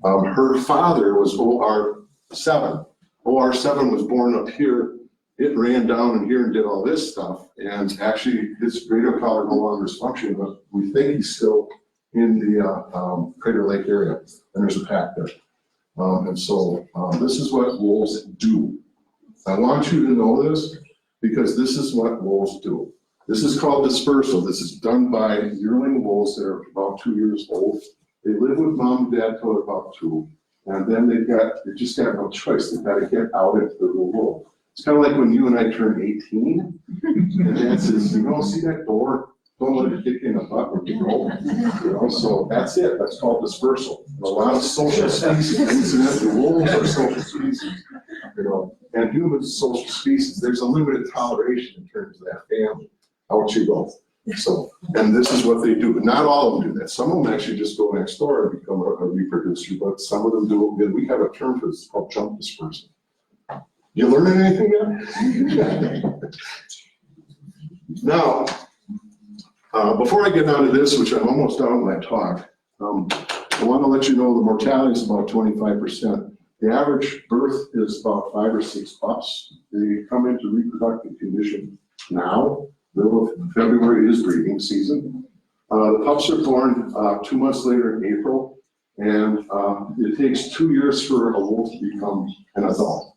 Her father was OR7. OR7 was born up here. It ran down in here and did all this stuff, and actually his radio collar no longer is functioning, but we think he's still in the Crater Lake area, and there's a pack there. And so this is what wolves do. I want you to know this because this is what wolves do. This is called dispersal. This is done by yearling wolves that are about 2 years old. They live with mom and dad till they're about 2, and then they just got no choice. They've got to get out into the real world. It's kind of like when you and I turn 18, and dad says, see that door? Don't let it kick in the butt when you go. So that's it. That's called dispersal. A lot of social species, incidentally, wolves are social species, and humans social species. There's a limited toleration in terms of that family. Out you go. So, and this is what they do. But not all of them do that. Some of them actually just go next door and become a reproducer, but some of them do it. We have a term for this called jump dispersal. You learning anything yet? Now, before I get down to this, which I'm almost done with my talk, I want to let you know the mortality is about 25%. The average birth is about 5 or 6 pups. They come into reproductive condition now. Middle of February is breeding season. The pups are born 2 months later in April, and it takes 2 years for a wolf to become an adult.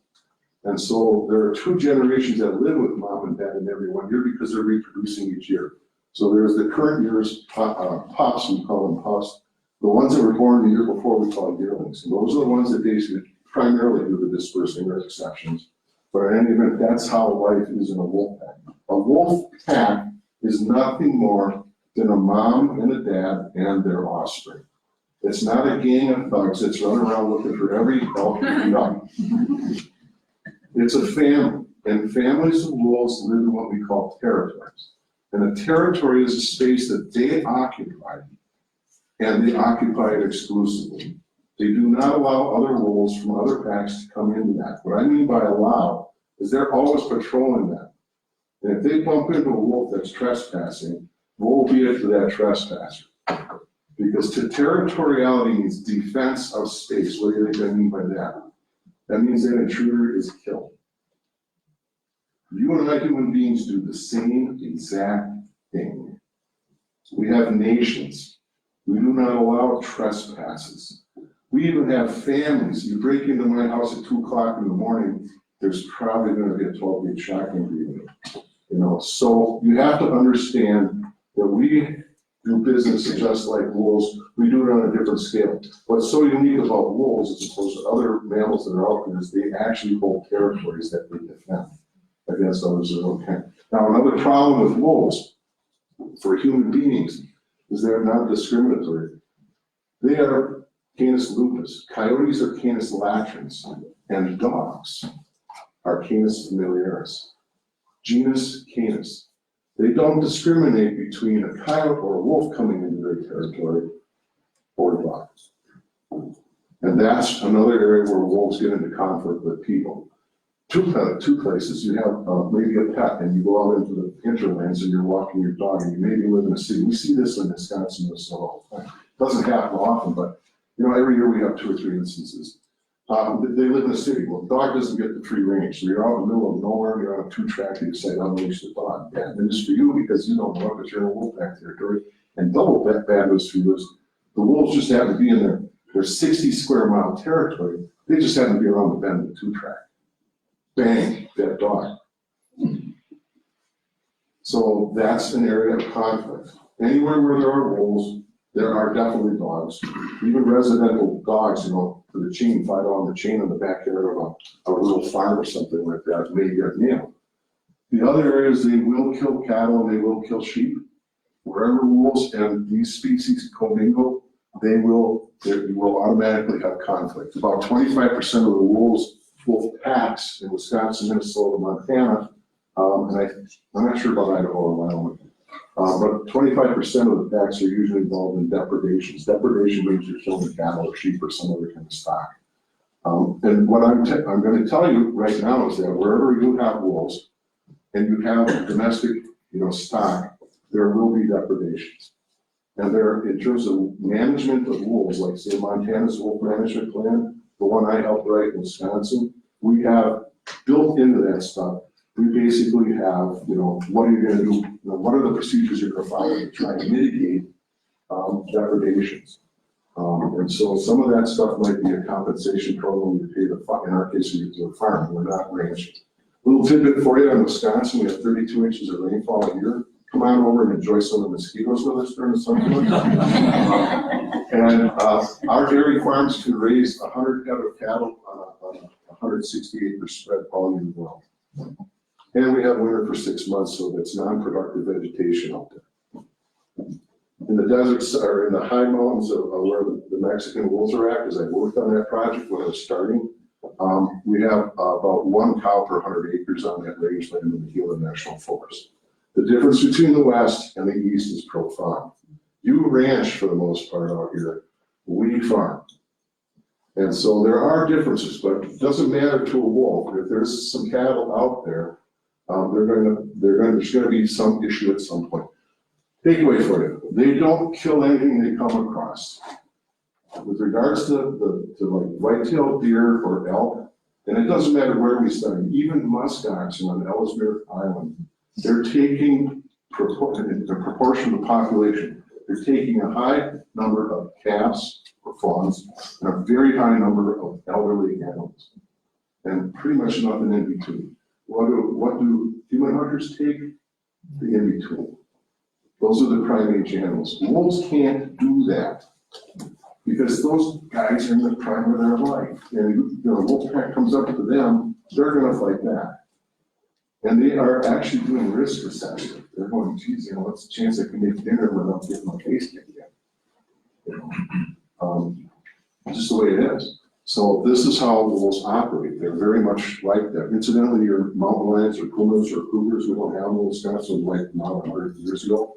And so there are 2 generations that live with mom and dad in every 1 year because they're reproducing each year. So there's the current year's pups, we call them pups. The ones that were born the year before we call yearlings. And those are the ones that basically primarily do the dispersing, or exceptions. But in any event, that's how life is in a wolf pack. A wolf pack is nothing more than a mom and a dad and their offspring. It's not a gang of thugs that's running around looking for every elk and duck. It's a family, and families of wolves live in what we call territories. And a territory is a space that they occupy, and they occupy it exclusively. They do not allow other wolves from other packs to come into that. What I mean by allow is they're always patrolling that. And if they bump into a wolf that's trespassing, woe be it to that trespasser. Because territoriality means defense of space. What do you think I mean by that? That means that intruder is killed. You and I human beings do the same exact thing. We have nations. We do not allow trespasses. We even have families. You break into my house at 2 o'clock in the morning, there's probably going to be a 12-gauge shotgun breathing. So you have to understand that we do business just like wolves. We do it on a different scale. What's so unique about wolves, as opposed to other mammals that are out there, is they actually hold territories that they defend against others of their own kind. Now, another problem with wolves for human beings is they're not discriminatory. They are Canis lupus, coyotes are Canis latrans, and dogs are Canis familiaris. Genus Canis. They don't discriminate between a coyote or a wolf coming into their territory or dogs. And that's another area where wolves get into conflict with people. Two places. You have maybe a pet and you go out into the hinterlands and you're walking your dog and you maybe live in a city. We see this in Wisconsin all the time. It doesn't happen often, but every year we have 2 or 3 instances. They live in a city. Well, the dog doesn't get the free range. So you're out in the middle of nowhere, you're on a 2-track, you decide, unleash the dog. Bad news for you because you don't know that you're in a wolf pack territory. And double bad news for you is the wolves just happen to be in their 60 square mile territory. They just happen to be around the bend of the 2-track. Bang, that dog. So that's an area of conflict. Anywhere where there are wolves, there are definitely dogs. Even residential dogs, for the chain, if I on the chain in the backyard of a little farm or something like that, may get nailed. The other areas, they will kill cattle and they will kill sheep. Wherever wolves and these species commingle, you will automatically have conflict. About 25% of the wolf packs in Wisconsin, Minnesota, Montana, and I'm not sure about Idaho or Wyoming, but 25% of the packs are usually involved in depredations. Depredation means you're killing cattle or sheep or some other kind of stock. And what I'm going to tell you right now is that wherever you have wolves and you have domestic, stock, there will be depredations. And there, in terms of management of wolves, like say Montana's wolf management plan, the one I helped write in Wisconsin, we have built into that stuff. We basically have, what are you going to do? What are the procedures you're going to follow to try and mitigate depredations? And so some of that stuff might be a compensation program you pay in our case, we do a farm, we're not ranching. Little tidbit for you, in Wisconsin, we have 32 inches of rainfall a year. Come on over and enjoy some of the mosquitoes with us during the summer. And our dairy farms can raise 100 head of cattle on a 160 acre spread all year long. And we have winter for 6 months, so that's non-productive vegetation out there. In the deserts, or in the high mountains of where the Mexican wolves are at, because I worked on that project when I was starting, we have about 1 cow per 100 acres on that rangeland in the Gila National Forest. The difference between the West and the East is profound. You ranch for the most part out here, we farm. And so there are differences, but it doesn't matter to a wolf. If there's some cattle out there, there's gonna be some issue at some point. Takeaway for you, they don't kill anything they come across. With regards to like white-tailed deer or elk, and it doesn't matter where we study, even muskoxen on Ellesmere Island, they're taking, in proportion to the population, they're taking a high number of calves or fawns and a very high number of elderly animals, and pretty much nothing in between. What do human hunters take? The in between. Those are the primate animals. Wolves can't do that because those guys are in the prime of their life. And a wolf pack comes up to them, they're going to fight back. And they are actually doing risk assessment. They're going, geez, what's the chance I can make dinner without getting my face kicked in? Just the way it is. So this is how wolves operate. They're very much like that. Incidentally, your mountain lions or pumas or cougars, we don't have them in Wisconsin like now 100 years ago.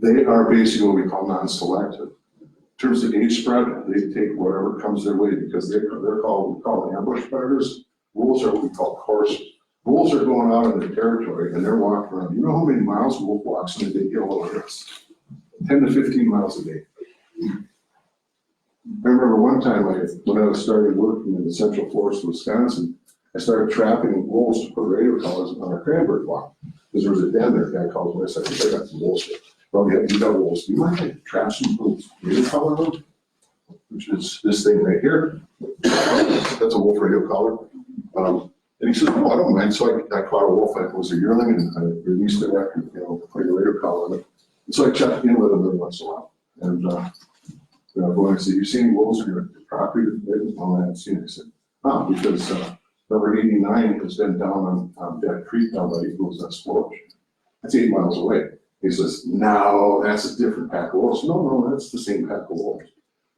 They are basically what we call non-selective. In terms of age spread, they take whatever comes their way because they're called, we call ambush predators. Wolves are what we call coursers. Wolves are going out in their territory and they're walking around. You know how many miles a wolf walks in a day? Get a load of this. 10 to 15 miles a day. I remember one time when I started working in the Central Forest of Wisconsin, I started trapping wolves to put radio collars on our cranberry farm. Because there was a den there, a guy called me, I said, I got some wolves here. Well, yeah, you got wolves. Do you mind if I trap some wolves? Radio collar on? Which is this thing right here. That's a wolf radio collar. And he said, no, I don't mind. So I caught a wolf, it was a yearling, and I released it after, putting a radio collar on it. And so I checked in with him every once in a while. And going, I said, you seen wolves in your property? Oh, I haven't seen it. I said, because number 89 has been down on that creek down by Eagles and Splorge. That's 8 miles away. He says, no, that's a different pack of wolves. No, that's the same pack of wolves.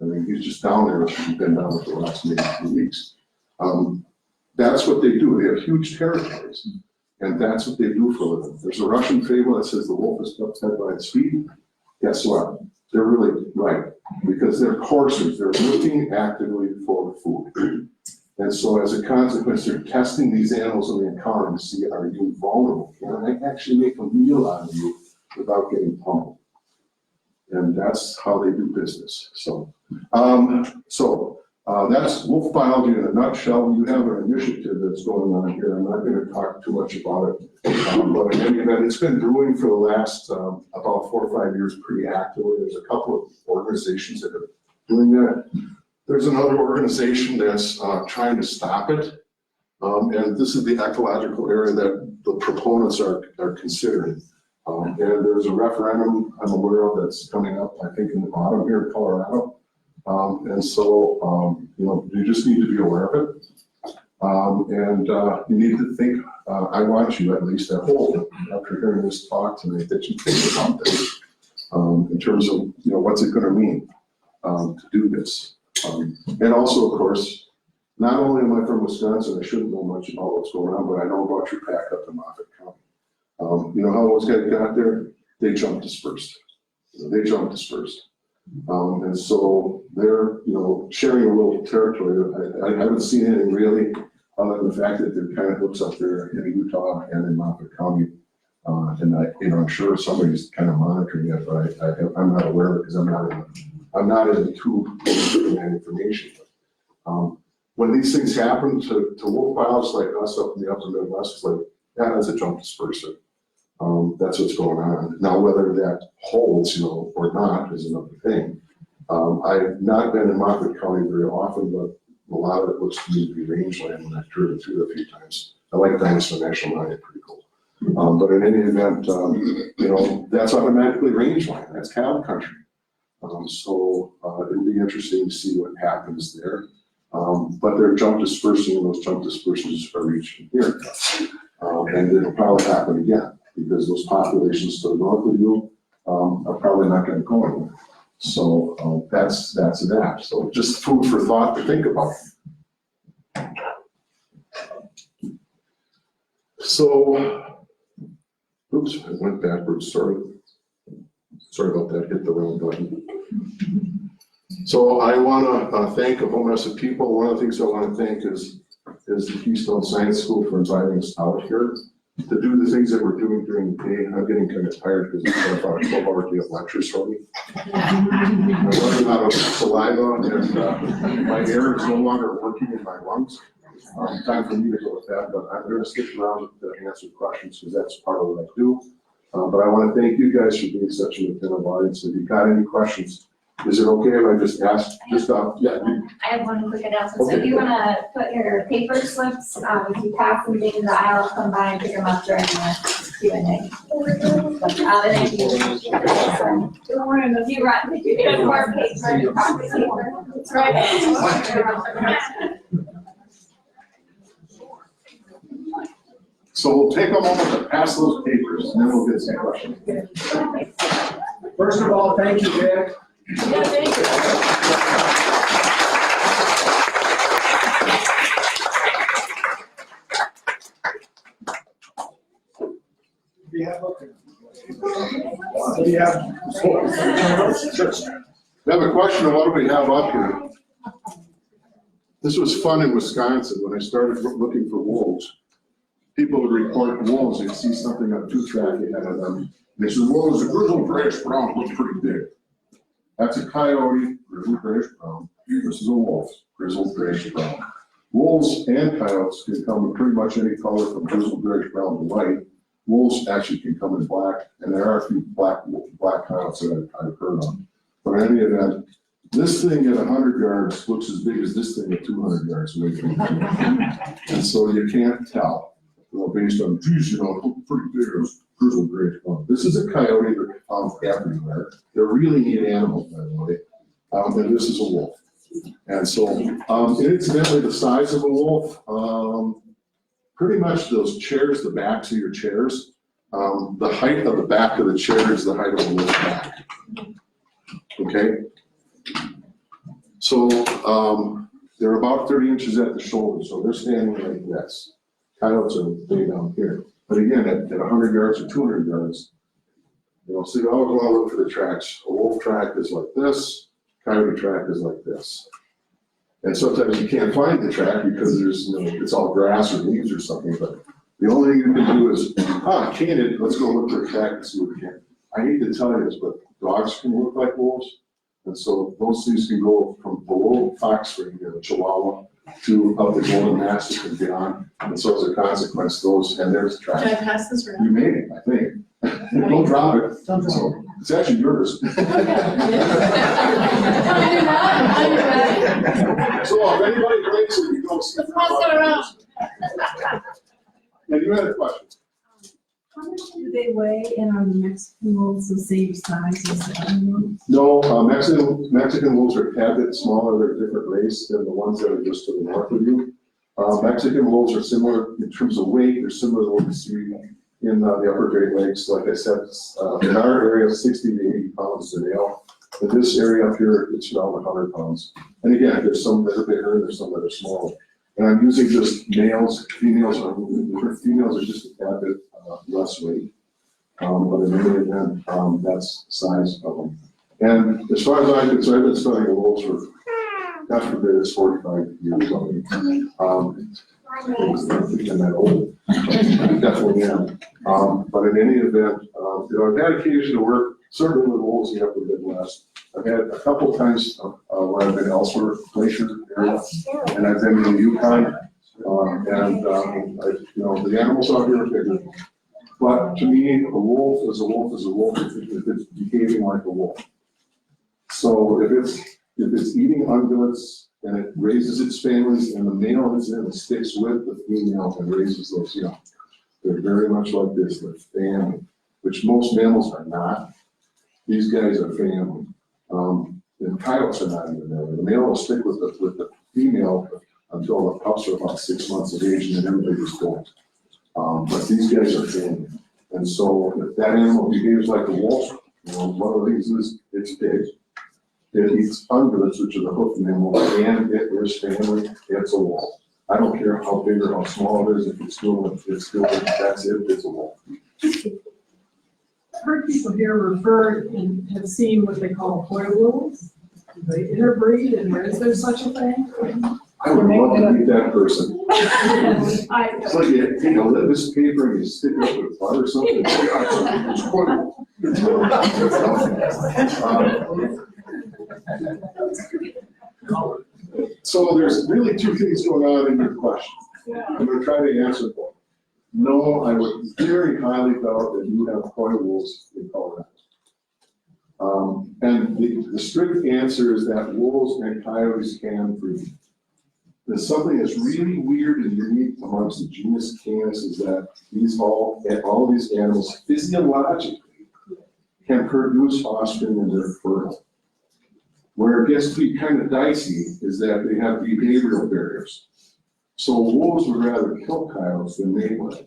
I mean, he's just down there. He's been down there for the last maybe 2 weeks. That's what they do. They have huge territories. And that's what they do for a living. There's a Russian fable that says the wolf is upset by its feet. Guess what? They're really right. Because they're coursers. They're looking actively for food. And so as a consequence, they're testing these animals in the encounter to see, are you vulnerable? Can I actually make a meal out of you without getting pummeled? And that's how they do business. So, that's wolf biology in a nutshell. You have an initiative that's going on here. I'm not going to talk too much about it. But in any event, it's been brewing for the last about 4 or 5 years pretty actively. There's a couple of organizations that are doing that. There's another organization that's trying to stop it. And this is the ecological area that the proponents are considering. And there's a referendum I'm aware of that's coming up, I think, in the autumn here in Colorado. And so, you just need to be aware of it. And you need to think, I want you at least at home, after hearing this talk tonight, that you think about this in terms of, what's it going to mean to do this. And also, of course, not only am I from Wisconsin, I shouldn't know much about what's going on, but I know about your pack up in Moffett County. You know how those guys got there? They jumped dispersed. And so they're, sharing a little territory. I haven't seen anything really, other than the fact that there kind of hooks up there in Utah and in Moffett County. And I'm sure somebody's kind of monitoring it, but I'm not aware of it because I'm not in the tube getting that information. When these things happen to wolf pilots like us up in the upper Midwest, it's like, that's a jump disperser. That's what's going on. Now, whether that holds, or not is another thing. I've not been in Moffett County very often, but a lot of it looks to me to be rangeland when I've driven through it a few times. I like Dinosaur National Monument, pretty cool. But in any event, that's automatically rangeland. That's cattle country. So it'll be interesting to see what happens there. But they're jump dispersing, and those jump dispersers are reaching here. And it'll probably happen again, because those populations to the north of you are probably not going to go anywhere. So that's that. So just food for thought to think about. So, oops, I went backwards, sorry. Sorry about that, hit the wrong button. So I want to thank a whole mess of people. One of the things I want to thank is the Keystone Science School for inviting us out here to do the things that we're doing during the day. I'm getting kind of tired because it's about a 12-hour day of lectures for me. I'm running out of saliva and my air is no longer working in my lungs. Time for me to go with that, but I'm going to stick around to answer questions because that's part of what I do. But I want to thank you guys for being such an attentive audience. If you've got any questions, is it okay if I just ask? Yeah. I have one quick announcement. So Okay. if you want to put your paper slips, if you pass them in the aisle, I'll come by and pick them up during the Q&A. And if you run, if you get more paper, copy paper. It's right. So we'll take a moment to pass those papers and then we'll get some questions. First of all, thank you, Dick. Yeah, thank you. We have I have a question of what do we have up here? This was fun in Wisconsin when I started looking for wolves. People would report wolves, they'd see something on 2-track ahead of them. And they said, well, there's a grizzled grayish brown, looks pretty big. That's a coyote, grizzled grayish brown. This is a wolf, grizzled grayish brown. Wolves and coyotes can come in pretty much any color from grizzled grayish brown to white. Wolves actually can come in black, and there are a few black coyotes that I've heard of. But in any event, this thing at 100 yards looks as big as this thing at 200 yards away from me. And so you can't tell, based on, geez, it looks pretty big as grizzled grayish brown. This is a coyote that found everywhere. They're really neat animals, by the way. And this is a wolf. And so, incidentally, the size of a wolf, pretty much those chairs, the backs of your chairs, the height of the back of the chair is the height of a wolf's back. Okay? So, they're about 30 inches at the shoulder, so they're standing like this. Coyotes are way down here. But again, at 100 yards or 200 yards, so you always want to look for the tracks. A wolf track is like this, coyote track is like this. And sometimes you can't find the track because there's, it's all grass or leaves or something, but the only thing you can do is, can't let's go look for a track and see what we can. I hate to tell you this, but dogs can look like wolves. And so those things can go from below fox ring, the Chihuahua, to up the Golden Mastiff and beyond. And so as a consequence, those, and there's the track. Can I pass this around? You made it, I think. Don't drop it. So, it's actually yours. Okay. I'm ready. So if anybody breaks it, you don't see. Let's pass it around. Yeah, you had a question. How much do they weigh, and are the Mexican wolves the same size as the other ones? No, Mexican wolves are a tad bit smaller, they're a different race than the ones that are just to the north of you. Mexican wolves are similar in terms of weight, they're similar to what we see in the upper Great Lakes. Like I said, in our area, 60 to 80 pounds a male. In this area up here, it's around 100 pounds. And again, there's some that are bigger, and there's some that are smaller. And I'm using just males. Females are just a tad bit less weight. But in any event, that's the size of them. And as far as I'm concerned, I've been studying wolves for, God forbid, it's 45 years old. I don't think I'm that old. I definitely am. But in any event, I've had occasion to work, certainly with wolves in the upper Midwest. I've had a couple times where I've been elsewhere, glacier area, and I've been in the Yukon. The animals out here are bigger. But to me, a wolf is a wolf is a wolf if it's behaving like a wolf. So if it's eating ungulates and it raises its families and the male is in and sticks with the female and raises those young, they're very much like this, they're family, which most mammals are not. These guys are family. And coyotes are not even there. The male will stick with the female until the pups are about 6 months of age and then everybody just goes. But these guys are family. And so if that animal behaves like a wolf, one of the things is it's big. It eats ungulates, which are the hoofed mammal, and it is family, it's a wolf. I don't care how big or how small it is, if it's still, that's it, it's a wolf. I've heard people here refer and have seen what they call hoy wolves. they interbreed, and is there such a thing? I would love to meet that person. I, It's like you take a litmus paper and you stick it up with a butt or something. It's So there's really two things going on in your question. I'm going to try to answer both. No, I would very highly doubt that you have coy wolves in Colorado. And the strict answer is that wolves and coyotes can breed. There's something that's really weird and unique amongst the genus Canis is that all these animals physiologically can produce offspring and they're fertile. Where it gets to be kind of dicey is that they have behavioral barriers. So wolves would rather kill coyotes than mate with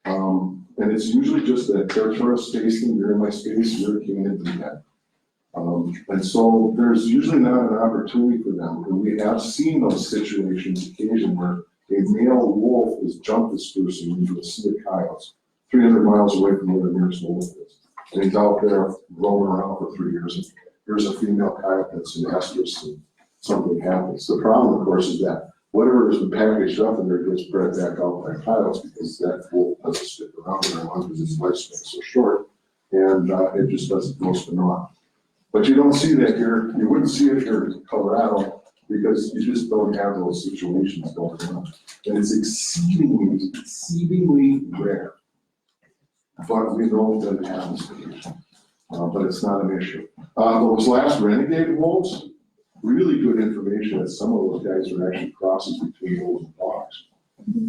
them. And it's usually just that territorial spacing, you're in my space, you're can't do that. And so there's usually not an opportunity for them. And we have seen those situations occasionally where a male wolf is jump dispersing into a sea of coyotes 300 miles away from where the nearest wolf is. And he's out there roaming around for 3 years. And here's a female coyote that's in estrus and something happens. The problem, of course, is that whatever has been packaged up in there gets bred back out by coyotes because that wolf doesn't stick around very long because its lifespan is so short. And it just doesn't go spin off. But you don't see that here. You wouldn't see it here in Colorado because you just don't have those situations going on. And it's exceedingly rare. But we know that it happens. But it's not an issue. Those last Renegade Wolves, really good information that some of those guys are actually crosses between wolves and dogs.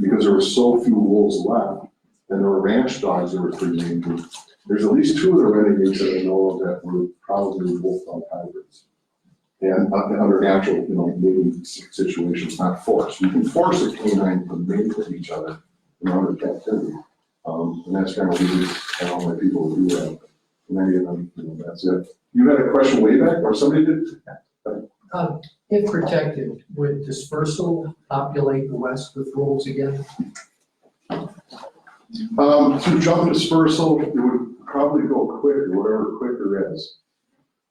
Because there were so few wolves left, and there were ranch dogs that were pretty dangerous. There's at least 2 of the renegades that I know of that were probably wolf-dog hybrids. And under natural, mating situations, not forced. You can force a canine to mate with each other under captivity. And that's kind of weird. I don't know why people do that. Many of them, that's it. You had a question way back, or somebody did? If protected, would dispersal populate the west with wolves again? Through jump dispersal, it would probably go quicker, whatever quicker is.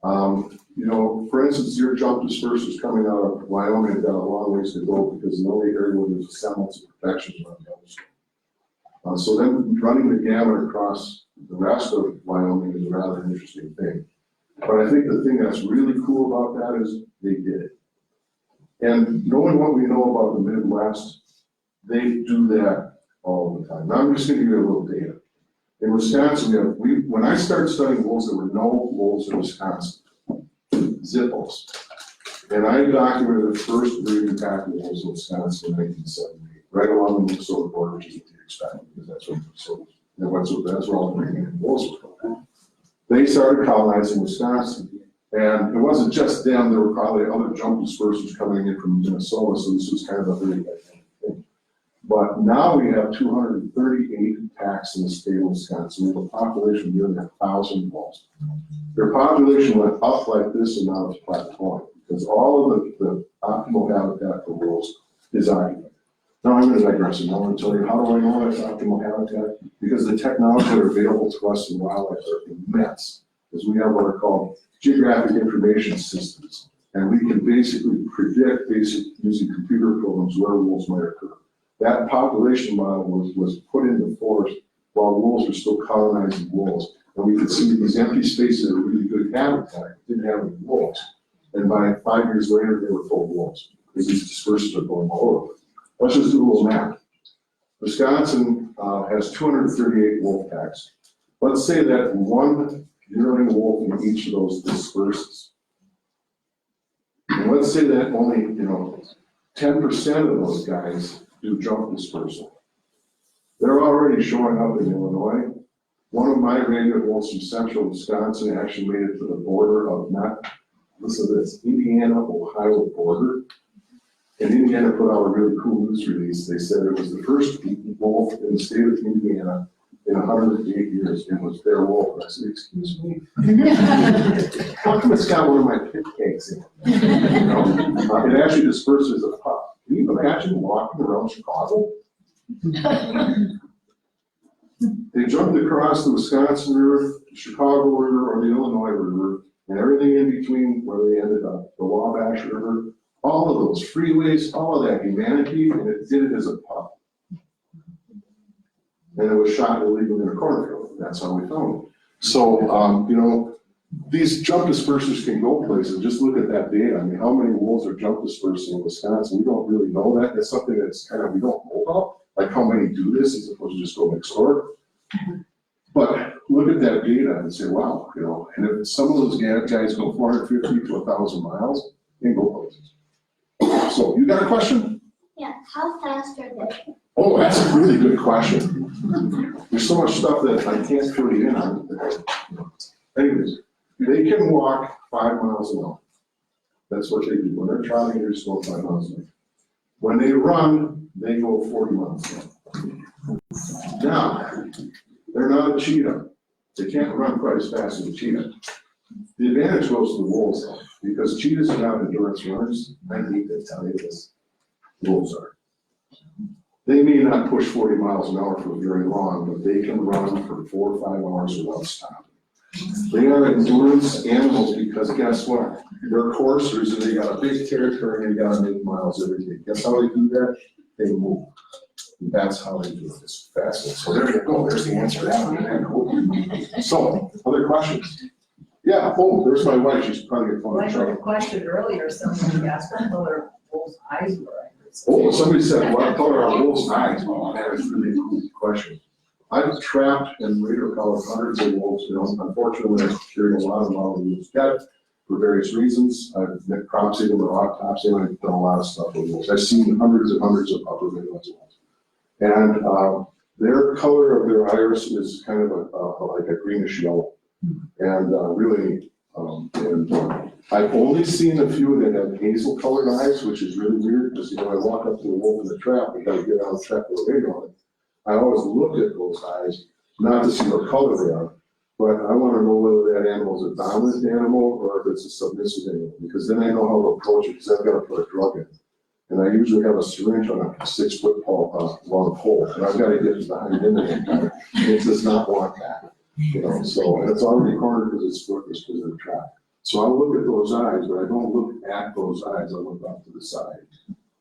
For instance, your jump dispersal is coming out of Wyoming and got a long ways to go because the only area where there's a semblance of protection is on Yellowstone. So then running the gamut across the rest of Wyoming is a rather interesting thing. But I think the thing that's really cool about that is they did it. And knowing what we know about the Midwest, they do that all the time. Now I'm just going to give you a little data. In Wisconsin, when I started studying wolves, there were no wolves in Wisconsin, zippos. And I documented the first breeding pack of wolves in Wisconsin in 1978, right along the Minnesota border, which is what you expect, because that's where all the breeding wolves were from. They started colonizing Wisconsin. And it wasn't just them, there were probably other jump dispersers coming in from Minnesota, so this was kind of a very dynamic thing. But now we have 238 packs in the state of Wisconsin. We have a population of nearly 1,000 wolves. Their population went up like this and now it's plateauing because all of the optimal habitat for wolves is occupied. Now I'm going to digress and I want to tell you how do I know that's optimal habitat? Because the technology that are available to us in wildlife are immense. Because we have what are called geographic information systems. And we can basically predict using computer programs where wolves might occur. That population model was put into force while wolves were still colonizing wolves. And we could see these empty spaces that were really good habitat, didn't have any wolves. And by 5 years later, they were full of wolves because these dispersers are going all over. Let's just do a little math. Wisconsin has 238 wolf packs. Let's say that one yearling wolf in each of those disperses. And let's say that only 10% of those guys do jump dispersal. They're already showing up in Illinois. One of my renegade wolves from central Wisconsin actually made it to the border of listen to this, Indiana-Ohio border. And Indiana put out a really cool news release. They said it was the first wolf in the state of Indiana in 108 years. It was their wolf. And I said, excuse me. How come it's got one of my pit cakes in it? It actually dispersed as a pup. Can you imagine walking around Chicago? They jumped across the Wisconsin River, the Chicago River, or the Illinois River, and every everything in between where they ended up, the Wabash River, all of those freeways, all of that humanity, and it did it as a pup. And it was shot illegally in a cornfield. That's how we found it. So, you know, these jump dispersers can go places. Just look at that data. I mean, how many wolves are jump dispersing in Wisconsin? We don't really know that. That's something that's kind of, we don't know about. Like how many do this as opposed to just go next door. But look at that data and say, wow, you know, and if some of those guys go 450 to 1,000 miles, they go places. So, you got a question? Yeah, how fast are they? Oh, that's a really good question. There's so much stuff that I can't fill you in on. Anyways, they can walk 5 miles an hour. That's what they do. When they're trotting, they're just going 5 miles an hour. When they run, they go 40 miles an hour. Now, they're not a cheetah. They can't run quite as fast as a cheetah. The advantage goes to the wolves, though, because cheetahs are not endurance runners. I need to tell you this. Wolves are. They may not push 40 miles an hour for very long, but they can run for 4 or 5 hours without stopping. They are endurance animals because guess what? They're coursers and they got a big territory and they gotta make miles every day. Guess how they do that? They move. And that's how they do it. It's fast. So there you go. There's the answer to that one. So, other questions? Yeah, oh, there's my wife. She's probably a Well, I fun heard a trouble. question earlier, somebody asked what color wolves' eyes were. Oh, somebody said, what color are wolves' eyes? Oh, that is really a cool question. I've trapped and radar collared hundreds of wolves. You know, unfortunately, I've carried a lot of them out of the wolves' dead for various reasons. I've cropsied them or autopsied them. I've done a lot of stuff with wolves. I've seen hundreds and hundreds of upper midwest wolves. And their color of their iris is kind of like a greenish yellow. And really neat. I've only seen a few that have hazel colored eyes, which is really weird because, you know, I walk up to a wolf in the trap, I gotta get out of the trap with a radar on it. I always look at those eyes, not to see what color they are, but I wanna know whether that animal is a dominant animal or if it's a submissive animal, because then I know how to approach it, because I've gotta put a drug in. And I usually have a syringe on a 6 foot long pole, and I've gotta get behind in there. It does not want that, you know, so, and it's already cornered because it's focused because of the trap. So I'll look at those eyes, but I don't look at those eyes, I look off to the side.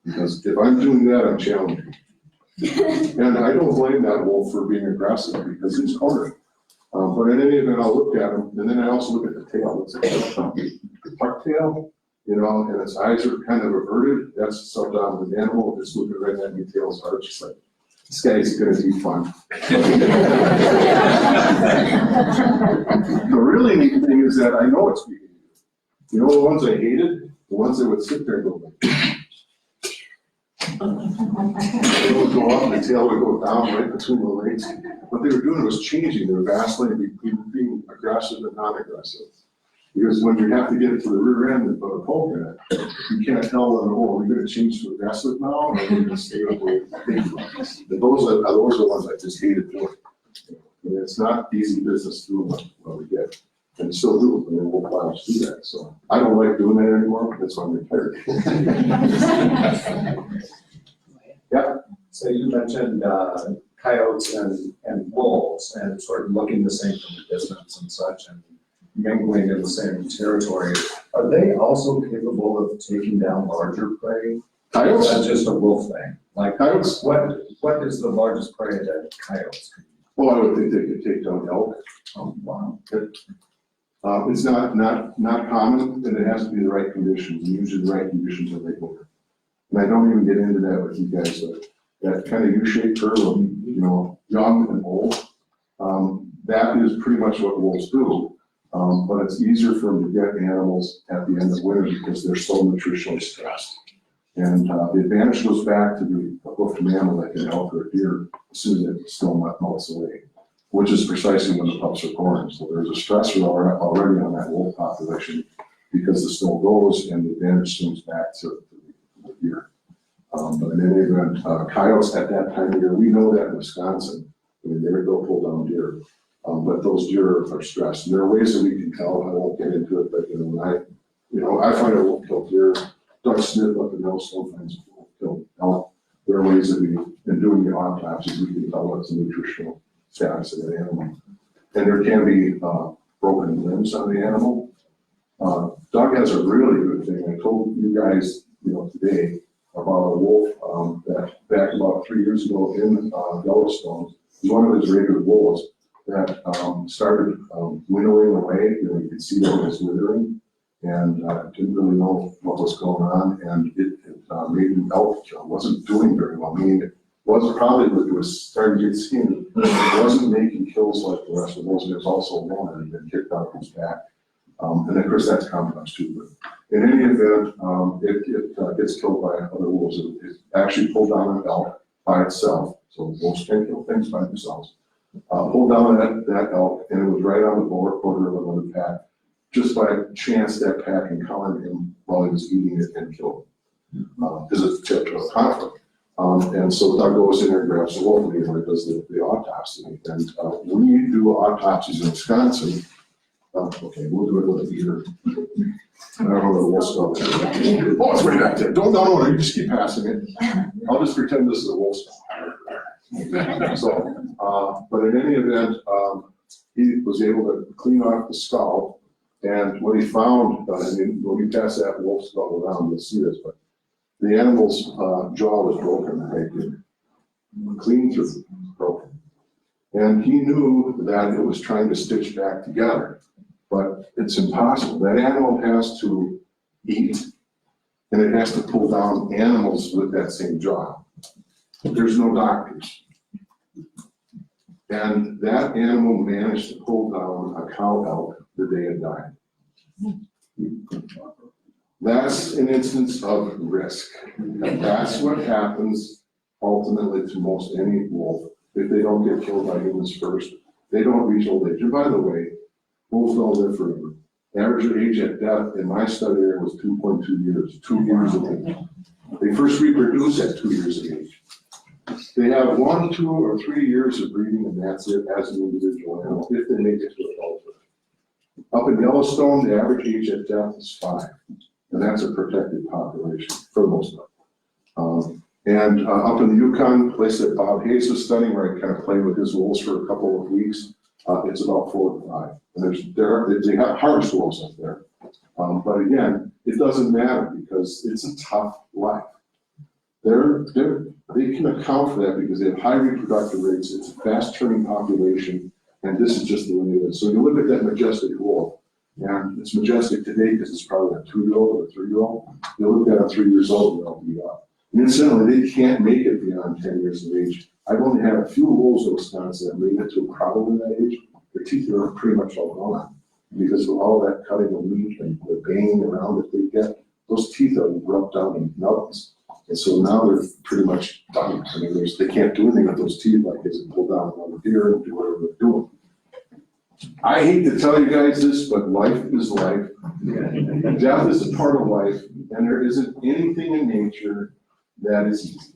Because if I'm doing that, I'm challenging. And I don't blame that wolf for being aggressive because he's cornered. But in any event, I'll look at him, and then I also look at the tail. It's a tuck tail, you know, and its eyes are kind of averted. That's a subdominant animal. Just looking right at me, tail's arched, like, this guy's gonna be fun. The really neat thing is that I know it's being used. You know the ones I hated? The ones that would sit there and go like. They would go up, the tail would go down right between the legs. What they were doing was changing. They were vacillating between being aggressive and non-aggressive. Because when you have to get it to the rear end and put a poke in it, you can't tell them, oh, are we gonna change to aggressive now, or are we gonna stay with the big ones? Those are the ones I just hated doing. And it's not easy business doing what we get. And still do, and then we'll plow through that. So I don't like doing that anymore, that's why I'm retired. Yeah, so you mentioned coyotes and wolves and sort of looking the same from a distance and such and mingling in the same territory. Are they also capable of taking down larger prey? Coyotes? That's just a wolf thing. Like Coyotes? what is the largest prey that coyotes can? Well, I would think they could take down elk. Oh, wow. It's not common, and it has to be the right conditions, and usually the right conditions are late winter. And I don't even get into that with you guys, but that kind of U-shaped curve of, you know, young and old, that is pretty much what wolves do. But it's easier for them to get animals at the end of winter because they're so nutritionally stressed. And the advantage goes back to the hoofed mammal like an elk or a deer as soon as it still melts away, which is precisely when the pups are born. So there's a stressor already on that wolf population because the snow goes and the advantage swings back to the deer. But in any event, coyotes at that time of year, we know that in Wisconsin, I mean, they'll pull down deer. But those deer are stressed. And there are ways that we can tell, I won't get into it, but I find a wolf kill deer, Doug Smith up in Yellowstone finds a wolf kill elk. There are ways that in doing the autopsies, we can tell what's the nutritional status of that animal. And there can be broken limbs on the animal. has a really good thing. I told you guys, today about a wolf that back about 3 years ago in Yellowstone, one of his Renegade Wolves that started winnowing away. You could see that it was withering, and didn't really know what was going on, and it made an elk kill. It wasn't doing very well. I mean, it was starting to get skinny. It wasn't making kills like the rest of the wolves. It was also one that had been kicked out of his back. And of course, that's complex too. But in any event, it gets killed by other wolves. It actually pulled down an elk by itself. So wolves can kill things by themselves. Pulled down that elk, and it was right on the lower quarter of another pack. Just by chance, that pack encountered him while he was eating it and killed him. Because it tipped to a conflict. And so Doug goes in there and grabs the wolf and he does the autopsy. And when you do autopsies in Wisconsin, okay, we'll do it with a beater. I don't know the wolf skull. Oh, it's way back there. No, you just keep passing it. I'll just pretend this is a wolf skull. So, but in any event, he was able to clean off the skull. And what he found, when we pass that wolf skull around, you'll see this, but the animal's jaw was broken right here. Clean through, broken. And he knew that it was trying to stitch back together, but it's impossible. That animal has to eat, and it has to pull down animals with that same jaw. There's no doctors. And that animal managed to pull down a cow elk the day it died. That's an instance of risk. And that's what happens ultimately to most any wolf. If they don't get killed by humans first, they don't reach old age. And by the way, wolves don't live forever. Average age at death in my study area was 2.2 years, 2 years of age. They first reproduce at 2 years of age. They have 1, 2, or 3 years of breeding, and that's it as an individual animal, if they make it to adulthood. Up in Yellowstone, the average age at death is 5, and that's a protected population for the most part. And up in the Yukon, a place that Bob Hayes was studying, where I kind of played with his wolves for a couple of weeks, it's about 4 to 5. And they have harvest wolves up there. But again, it doesn't matter because it's a tough life. They can account for that because they have high reproductive rates. It's a fast turning population, and this is just the way it is. So you look at that majestic wolf, and it's majestic today because it's probably a 2-year-old or a 3-year-old. You look at it 3 years old, and they'll be up. And incidentally, they can't make it beyond 10 years of age. I've only had a few wolves in Wisconsin that made it to probably that age. Their teeth are pretty much all gone because of all that cutting of meat and the banging around that they get. Those teeth are rubbed down in nuts. And so now they're pretty much done. I mean, they can't do anything with those teeth like this and pull down another deer and do whatever they're doing. I hate to tell you guys this, but life is life. Death is a part of life, and there isn't anything in nature that is easy.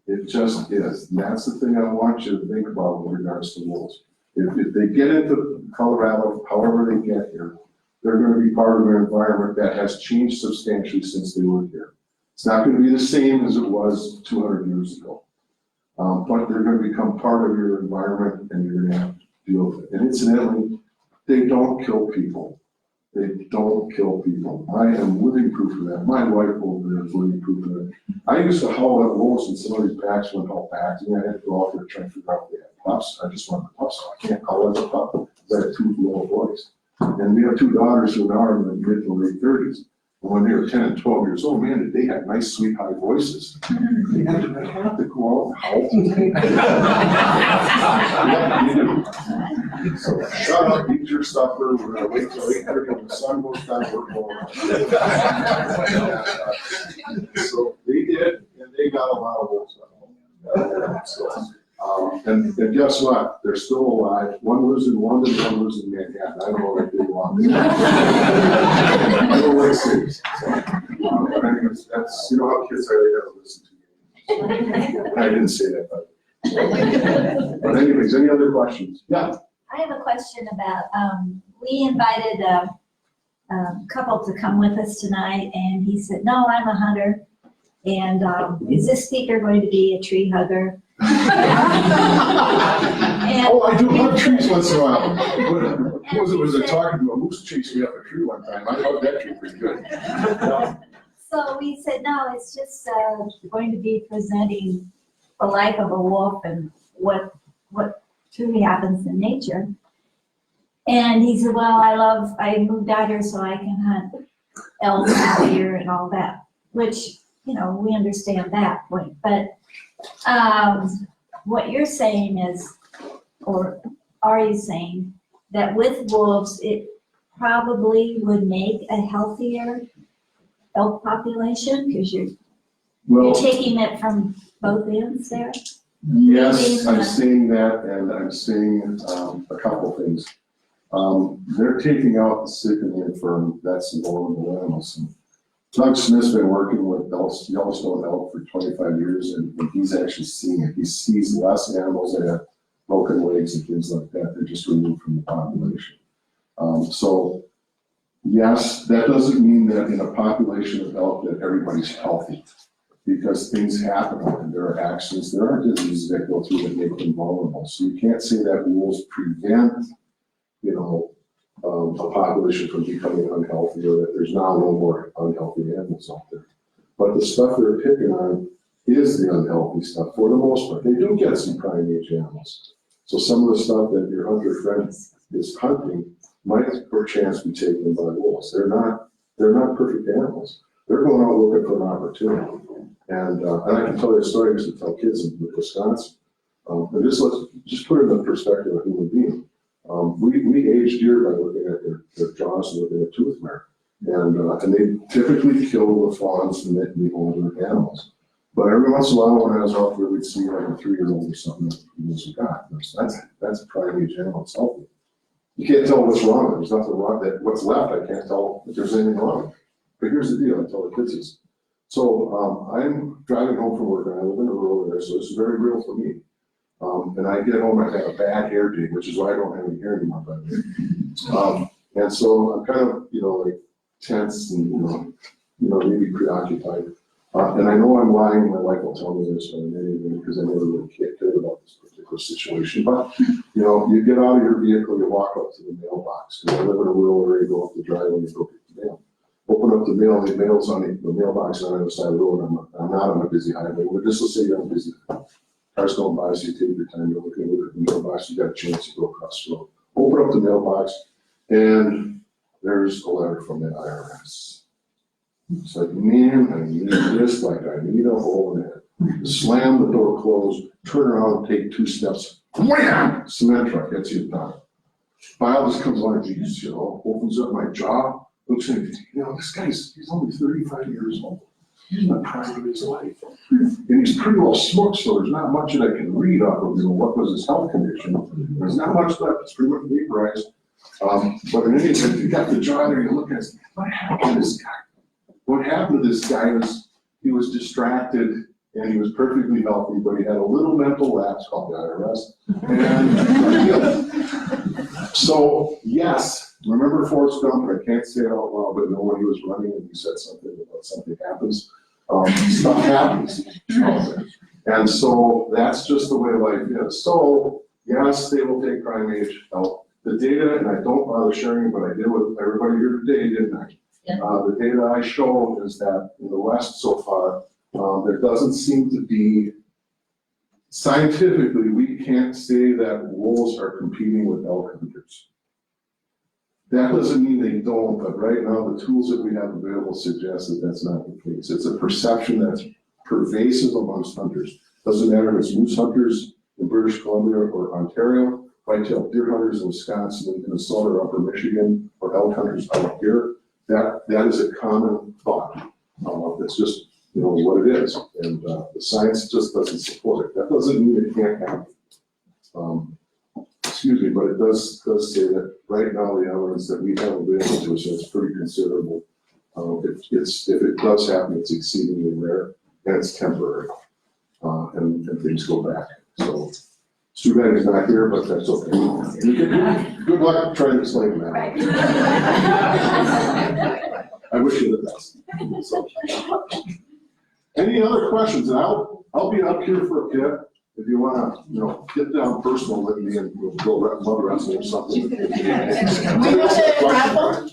It just is. And that's the thing I want you to think about with regards to wolves. If they get into Colorado, however they get here, they're going to be part of an environment that has changed substantially since they were here. It's not going to be the same as it was 200 years ago. But they're going to become part of your environment, and you're going to have to deal with it. And incidentally, they don't kill people. They don't kill people. I am living proof of that. My wife over there is living proof of it. I used to haul at wolves, and some of these packs went all back, and I had to go out there trying to figure out if they had pups. I just wanted the pups, so I can't haul as a pup because I have 2 little boys. And we have 2 daughters who are in the mid to late 30s. And when they were 10 and 12 years old, man, they had nice, sweet, high voices. They had to go out and howl. So shut up, eat your supper. We're going to wait till 8:30 when the sun goes down. We're going on. So they did, and they got a lot of wolves out. And guess what? They're still alive. One lives in London, one lives in Manhattan. I don't know what they want. I don't like cities. That's, you know how kids are, they gotta listen to you. I didn't say that, but anyways, any other questions? Yeah. I have a question about, we invited a couple to come with us tonight, and he said, no, I'm a hunter. And is this speaker going to be a tree hugger? And Oh, I do hug trees once in a while. Was I talking to a moose chasing me up a tree one time? I hugged that tree pretty good. so we said, no, it's just going to be presenting the life of a wolf and what truly happens in nature. And he said, well, I moved out here so I can hunt elk and deer and all that, which, you know, we understand that point. But what you're saying is, or are you saying, that with wolves, it probably would make a healthier elk population because you're taking it from both ends there? Yes, I'm seeing that, and I'm seeing a couple things. They're taking out the sick and the infirm, that's the vulnerable animals. And Doug Smith's been working with Yellowstone elk for 25 years, and he's actually seeing it. He sees less animals that have broken legs and things like that. They're just removed from the population. So, yes, that doesn't mean that in a population of elk that everybody's healthy, because things happen and there are accidents, there are diseases that go through that make them vulnerable. So you can't say that wolves prevent, you know, a population from becoming unhealthy, or that there's now no more unhealthy animals out there. But the stuff they're picking on is the unhealthy stuff for the most part. They do get some prime age animals. So some of the stuff that your hunter friend is hunting might perchance be taken by wolves. They're not perfect animals. They're going out looking for an opportunity. And I can tell you a story I used to tell kids in Wisconsin. And just put it in the perspective of a human being. We age deer by looking at their jaws and looking at tooth mark. And they typically kill the fawns and the older animals. But every once in a while, when I was out there, we'd see like a 3-year-old or something that was a god. That's a prime age animal. It's healthy. You can't tell what's wrong. There's nothing wrong. What's left, I can't tell if there's anything wrong. But here's the deal. I tell the kids this. So I'm driving home from work, and I live in a rural area, so this is very real for me. And I get home, I have a bad hair day, which is why I don't have any hair anymore, by the way. And so I'm kind of, like tense and, maybe preoccupied. And I know I'm lying, my wife will tell me this, or maybe because I never really cared about this particular situation. But, you get out of your vehicle, you walk up to the mailbox. Because I live in a rural area, go up the driveway, you go get the mail. Open up the mail, the mail's on the mailbox on the other side of the road. I'm not on a busy highway, but just let's say you're on a busy highway. Cars going by, so you take your time, you're looking at the mailbox, you got a chance to go across the road. Open up the mailbox, and there's a letter from the IRS. It's like, man, I need this like I need a hole in it. Slam the door closed, turn around, take 2 steps, wham! Cement truck hits you down. Biologist comes on, geez, opens up my jaw, looks at me, this guy's, he's only 35 years old. He's in the prime of his life. And he's pretty well smoked, so there's not much that I can read off of, what was his health condition. There's not much left, it's pretty much vaporized. But in any event, you got the jaw there, you look at it, what happened to this guy? What happened to this guy was he was distracted and he was perfectly healthy, but he had a little mental lapse called the IRS. And so, yes, remember Forrest Gump? I can't say it out loud, but when he was running and he said something about something happens, stuff happens. And so that's just the way life is. So, yes, they will take prime age health. The data, and I don't bother sharing, but I did with everybody here today, didn't I? The data I show is that in the West so far, there doesn't seem to be, scientifically, we can't say that wolves are competing with elk hunters. That doesn't mean they don't, but right now the tools that we have available suggest that that's not the case. It's a perception that's pervasive amongst hunters. Doesn't matter if it's moose hunters in British Columbia or Ontario, white-tailed deer hunters in Wisconsin, Minnesota, or Upper Michigan, or elk hunters out here. That is a common thought. It's just, what it is. And the science just doesn't support it. That doesn't mean it can't happen. But it does say that right now the evidence that we have available to us is pretty considerable. If it does happen, it's exceedingly rare and it's temporary. And things go back. So it's too bad he's not here, but that's okay. Good luck trying to explain that. Right. I wish you the best. So, any other questions? And I'll be up here for a bit. if you wanna, get down personal with me and we'll go mud wrestle or something. We go to raffle?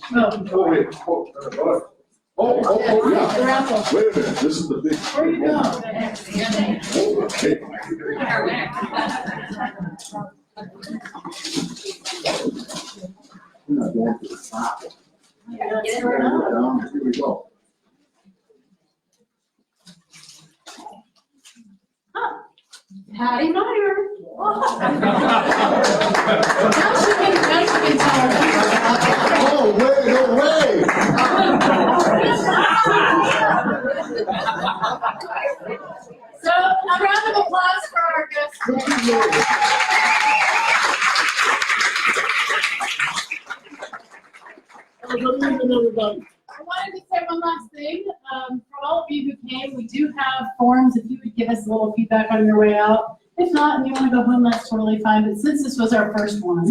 Oh, wait, oh, yeah. The raffle. Wait a minute, this is the big. Where you go? Okay. We're not going for the top. Yeah, that's where I'm at. Here we go. Patty Meyer. Now she can tell her. Oh, wait, no way! So, a round of applause for our guests. I wanted to say one last thing. For all of you who came, we do have forms. If you would give us a little feedback on your way out. If not, and you want to go home, that's totally fine. But since this was our first one,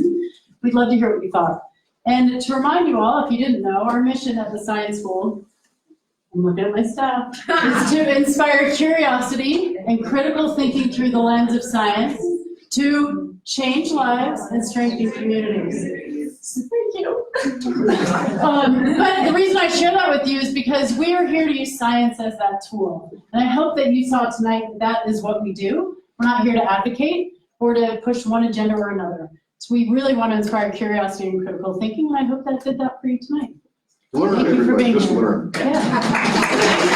we'd love to hear what you thought. And to remind you all, if you didn't know, our mission at the Science School, I'm looking at my staff, is to inspire curiosity and critical thinking through the lens of science to change lives and strengthen communities. So thank you. But the reason I share that with you is because we are here to use science as that tool. And I hope that you saw tonight that is what we do. We're not here to advocate or to push one agenda or another. So we really want to inspire curiosity and critical thinking, and I hope that did that for you tonight. Learn, Thank you for everybody, being just here. learn. Yeah.